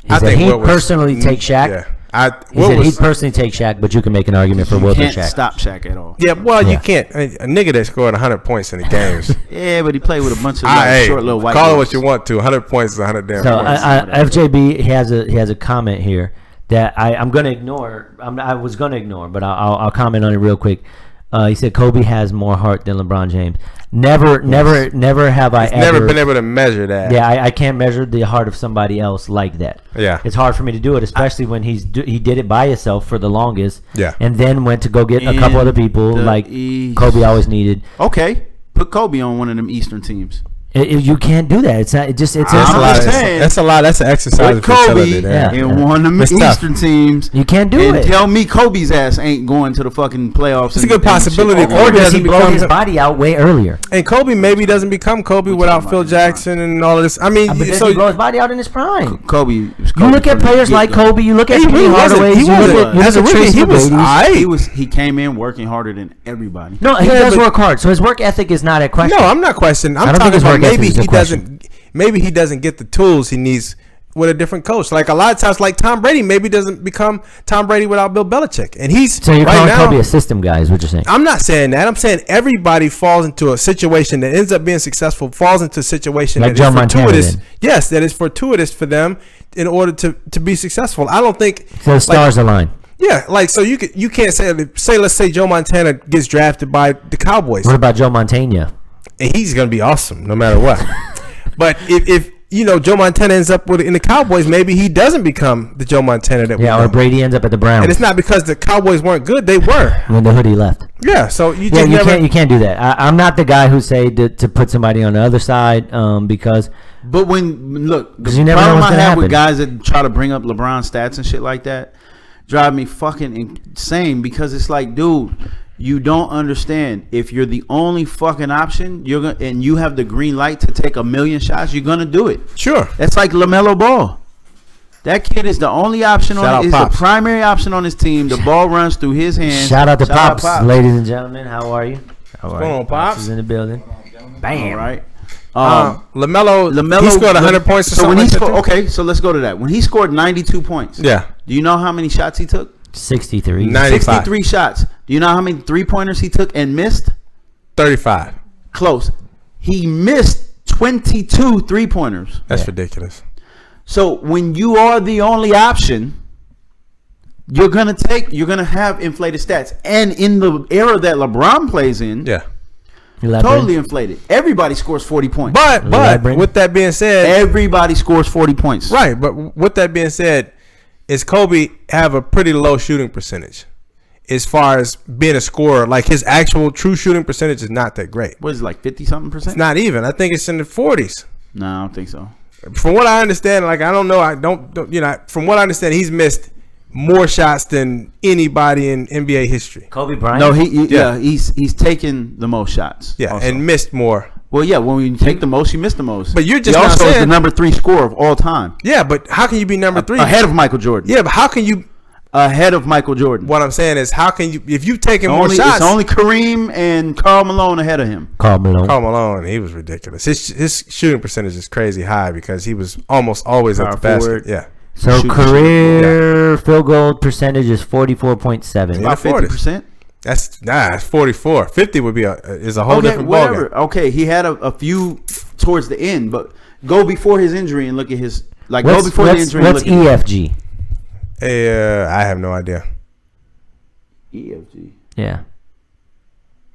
He I said think he'd Wilt was- personally take Shaq. Yeah, He said he'd personally take Shaq, but you can make an argument for You Wilt or can't Shaq. stop Shaq at all. Yeah, well, Yeah. you can't. A nigga that scored 100 points in the games. Yeah, but he played with a bunch of Hey, short little white call it boys. what you want to. 100 points is 100 damn So points. FJB he has a comment here that I'm going to ignore. I was going to ignore, but I'll comment on it real quick. He said Kobe has more heart than LeBron James. Never have I ever. Never been able to measure that. Yeah, I can't measure the heart of somebody else like that. Yeah. It's hard for me to do it, especially when he did it by himself for the longest. Yeah. And then went to go get a couple In other people the like East. Kobe always needed. Okay, put Kobe on one of them Eastern teams. You can't do that. It's not. It just. It's That's a I'm lot. just saying. That's a lot. That's an exercise. Put of futility Kobe there. Yeah. in one of them It's tough. Eastern teams. You can't do and it. tell me Kobe's ass ain't going to the fucking playoffs. It's a good possibility. Or Kobe does he doesn't blow become- his body out way earlier? And Kobe maybe doesn't become Kobe without Phil Jackson and all of this. I mean, But does so he blow his body out in his prime? Kobe. You look at players like Kobe. You look at He Penny really wasn't. Hardaway. He wasn't. As a rookie, he was aight. He came in working harder than everybody. No, he Yeah, does but- work hard. So his work ethic is not at question. No, I'm not questioning. I'm I don't think talking his about work ethic maybe is a he question. doesn't. Maybe he doesn't get the tools he needs with a different coach. Like a lot of times, like Tom Brady maybe doesn't become Tom Brady without Bill Belichick. And he's So you're right calling now. Kobe a system guy, is what you're saying? I'm not saying that. I'm saying everybody falls into a situation that ends up being successful. Falls into a situation Like that Joe is Montana fortuitous. did. Yes, that is fortuitous for them in order to be successful. I don't think. So the stars align. Yeah, like so you can't say let's say Joe Montana gets drafted by the Cowboys. What about Joe Montana? And he's gonna be awesome no matter what. But if you know Joe Montana ends up in the Cowboys, maybe he doesn't become the Joe Montana that we Yeah, know. or Brady ends up at the Browns And it's not because the Cowboys weren't good; they were. when the hoodie left. Yeah, so you Yeah, just you never. can't do that. I'm not the guy who say to put somebody on the other side because But when look, the 'Cause you never know problem what's I gonna have with happen. guys that try to bring up LeBron stats and shit like that drive me fucking insane because it's like, dude, you don't understand. If you're the only fucking option, and you have the green light to take 1,000,000 shots, you're gonna do it. Sure. That's like LaMelo Ball. That kid is the only option Shout out on. Is Pops. the primary option on his team. The ball runs through his hands. shout out to Pops, ladies and gentlemen. How are you? How are going you? on, Pops? is in the building. Bam. All right. LaMelo, he scored 100 points or so something when he like that, scored, too? okay, so let's go to that. When he scored 92 points, Yeah, do you know how many shots he took? 63. 95. 63 shots. Do you know how many 3-pointers he took and missed? 35. Close. He missed 22 3-pointers. That's ridiculous. So when you are the only option, you're gonna have inflated stats. And in the era that LeBron plays in, Yeah. totally inflated. Everybody scores 40 points. But Elaborate. with that being said, Everybody scores 40 points. right. But with that being said, is Kobe have a pretty low shooting percentage as far as being a scorer? Like his actual true shooting percentage is not that great. What is it, like 50-something%? It's not even. I think it's in the 40s. No, I don't think so. From what I understand, like I don't know, I don't you know. From what I understand, he's missed more shots than anybody in NBA history. Kobe Bryant. No, Yeah. he's taken the most shots. Yeah, also. and missed more. Well, yeah, when you take the most, you miss the most. But you're just he not also is the saying- number 3 scorer of all time, Yeah, but how can you be number 3? ahead of Michael Jordan. Yeah, but how can you? Ahead of Michael Jordan. What I'm saying is, how can you? If you've taken more Only, shots, it's only Kareem and Karl Malone ahead of him. Karl Malone. Karl Malone, he was ridiculous. His shooting percentage is crazy high because he was almost always at the Power basket. forward. Yeah, So Shoot, career field goal percentage is 44.7. Yeah. About the 40s. 50%. it's 44. 50 would be is a whole Okay, different whatever. ballgame. Okay, he had a few towards the end, but go before his injury and look at his go What's, before the what's, injury. what's and look at EFG? I have no idea. EFG. Yeah,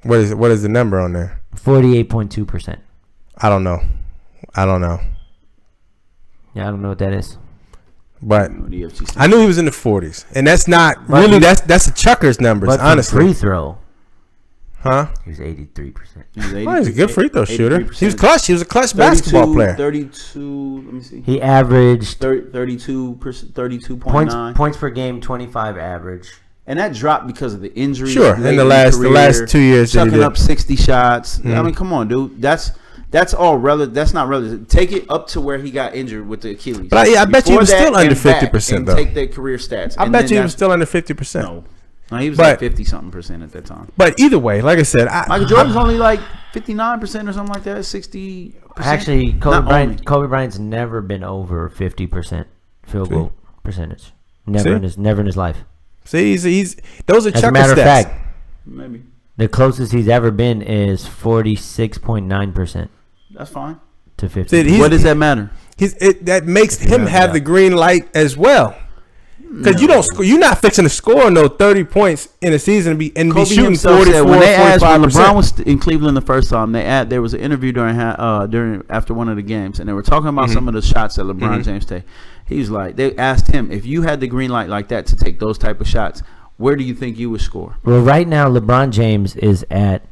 What is it? What is the number on there? 48.2%. I don't know. Yeah, I don't know what that is. But What EFG stands I knew he was in the 40s, and that's not But really he- that's the Chuckers numbers, But from honestly. free throw, Huh? he was 83%. Well, he's a good free throw shooter. 83%. He was clutch. He was a clutch basketball player. 32. Let me see. He averaged 32.9. points per game, 25 average. And that dropped because of the injury. Sure, in the last 2 years that he chucking did. up 60 shots. I Mhm. mean, come on, dude. That's That's all relative. That's not relative. Take it up to where he got injured with the Achilles. But I bet you he was still under 50% though. Take their career stats. I bet you he was still under 50%. No, he was like 50-something% at that time. But either way, like I said, Michael Jordan's only like 59% or something like that. 60%. Actually, Kobe Bryant's never been over 50% field goal percentage. Never in his life. See, he's those are As a chuckle matter stats. of fact, Maybe the closest he's ever been is 46.9%. that's fine. To 50. See, What does that matter? That makes him have the green light as well. Because you don't score, you're not fixing to score no 30 points in a season and be shooting 44, when they asked when 45%. LeBron was in Cleveland the first time, there was an interview after one of the games, and they were talking about some of the shots that LeBron James take. He was like, they asked him, if you had the green light like that to take those type of shots, where do you think you would score? Well, right now LeBron James is at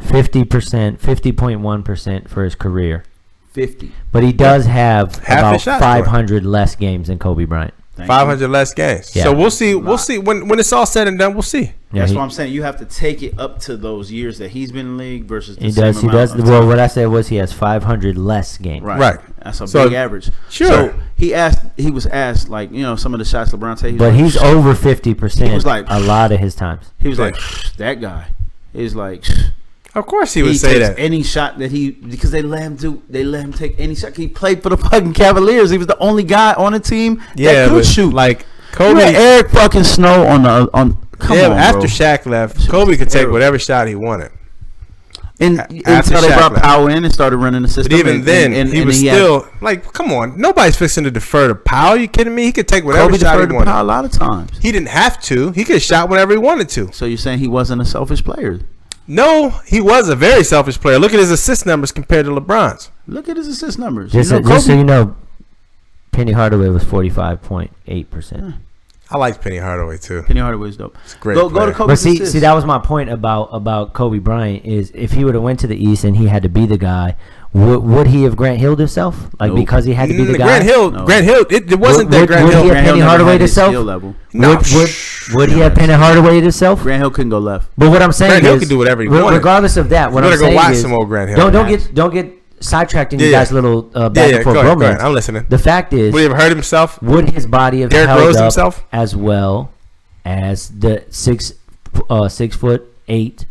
50%, 50.1% for his career. 50. But he does have about his shot 500 less games than Kobe Bryant. 500 less games. Yeah. So we'll see. We'll see when it's all said and done. We'll see. That's what I'm saying. You have to take it up to those years that he's been in the league versus the He same does. He amount does. of Well, time. what I said was he has 500 less games. Right. That's a So, big average. sure. So he was asked like, some of the shots LeBron takes. But he's over 50% He was like, a lot of his times. He was like, that guy is like. Of course he would say takes that. any shot that because they let him take any shot. He played for the fucking Cavaliers. He was the only guy on the team that could shoot. Like Kobe, Kobe, Eric fucking Snow on. Come on, after bro. Shaq left, Kobe could take whatever shot he wanted. And after until they Shaq brought left. Powell in and started running the system. But even then, he was still like, come on, nobody's fixing to defer to Powell. You kidding me? He could take whatever Kobe shot he deferred to wanted. Powell a lot of times. He didn't have to. He could have shot whatever he wanted to. So you're saying he wasn't a selfish player? No, he was a very selfish player. Look at his assist numbers compared to LeBron's. Look at his assist numbers. Just so you know, Penny Hardaway was 45.8%. I like Penny Hardaway too. Penny Hardaway's dope. It's a great. Go to player. Kobe. But see, that was my point about Kobe Bryant is if he would have went to the East and he had to be the guy, would he have Grant Hilled himself? Like because he had to be the guy. Grant Hill. It wasn't that Grant Hill. Would he have Penny Hardaway himself? No. Would he have Penny Hardaway himself? Grant Hill couldn't go left. But what I'm saying Grant Hill is, could do whatever he wanted. regardless of that, what I'm saying go watch is, some old Grant Hill. don't get sidetracked in you guys' little back and forth go ahead. romance. I'm listening. The fact is, Would he have hurt himself? would his body have Derrick held Rose up himself? as well as the 6'8",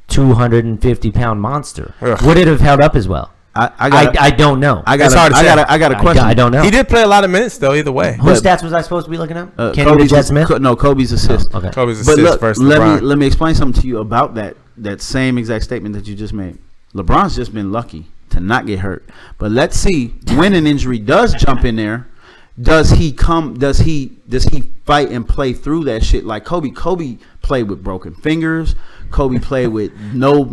250-pound monster? Ugh. Would it have held up as well? I don't know. I got a question. I don't know. He did play a lot of minutes though. Either way, Whose stats was I supposed to be looking at? Kenny Kobe's the Jet Smith? No, Kobe's assist. Oh, okay. Kobe's But assist look, versus let LeBron. me explain something to you about that same exact statement that you just made. LeBron's just been lucky to not get hurt. But let's see when an injury does jump in there, does he fight and play through that shit like Kobe? Kobe played with broken fingers. Kobe played with no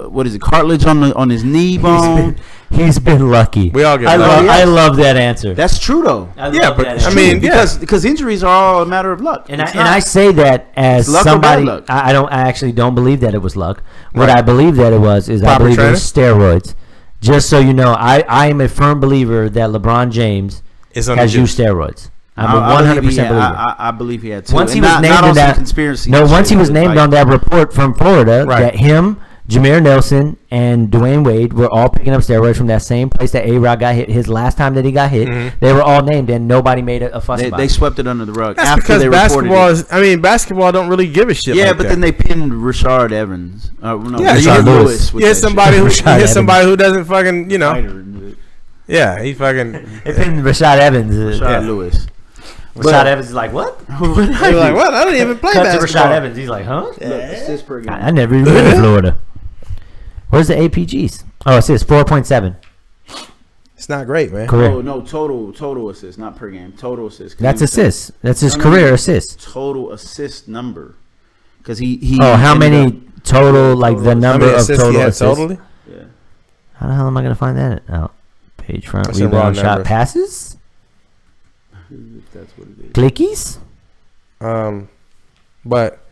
what is it, cartilage on his knee bone. He's been lucky. We all get I lucky. love that answer. That's true though. Because injuries are all a matter of luck. And I say that as luck or somebody. bad luck? I actually don't believe that it was luck. What Right. I believe that it was is Proper I believe training? it was steroids. Just so you know, I am a firm believer that LeBron James Is on has the used steroids. I'm I a 100% believe he had- believer. I believe he had too. Once he And was not named on in some that conspiracy. once he was shit, named like- on that report from Florida Right. that him, Jameer Nelson, and Dwayne Wade were all picking up steroids from that same place that A-Rod got hit his last time that he got hit. Mm-hmm. They were all named, and nobody made a fuss about They it. swept it under the rug. That's after because they basketball reported it. is. Basketball don't really give a shit. Yeah, like but that. then they pinned Rashard Evans. No, Yeah, Rashard you Lewis hit, with you hit that somebody shit. who Rashard you hit somebody who doesn't fucking Yeah, he fucking. It been Rashad Evans. Rashard Lewis. Rashad Evans is like, what? You're like, what? I didn't even play Cut to basketball. Rashad Evans. He's like, huh? Look, assist per game. I never even been to Florida. Where's the APGs? Oh, it says 4.7 It's not great, man. career. Oh no, total assists, not per game. Total assists. That's assists. That's his No, career assists. Total assist number. Because he. Oh, how ended many up- total? Like the How How number many of assists he total had assists. totally? Yeah. How the hell am I gonna find that out? Page front, That's some raw rebound, shot, numbers. passes, If that's what it is. clickies. But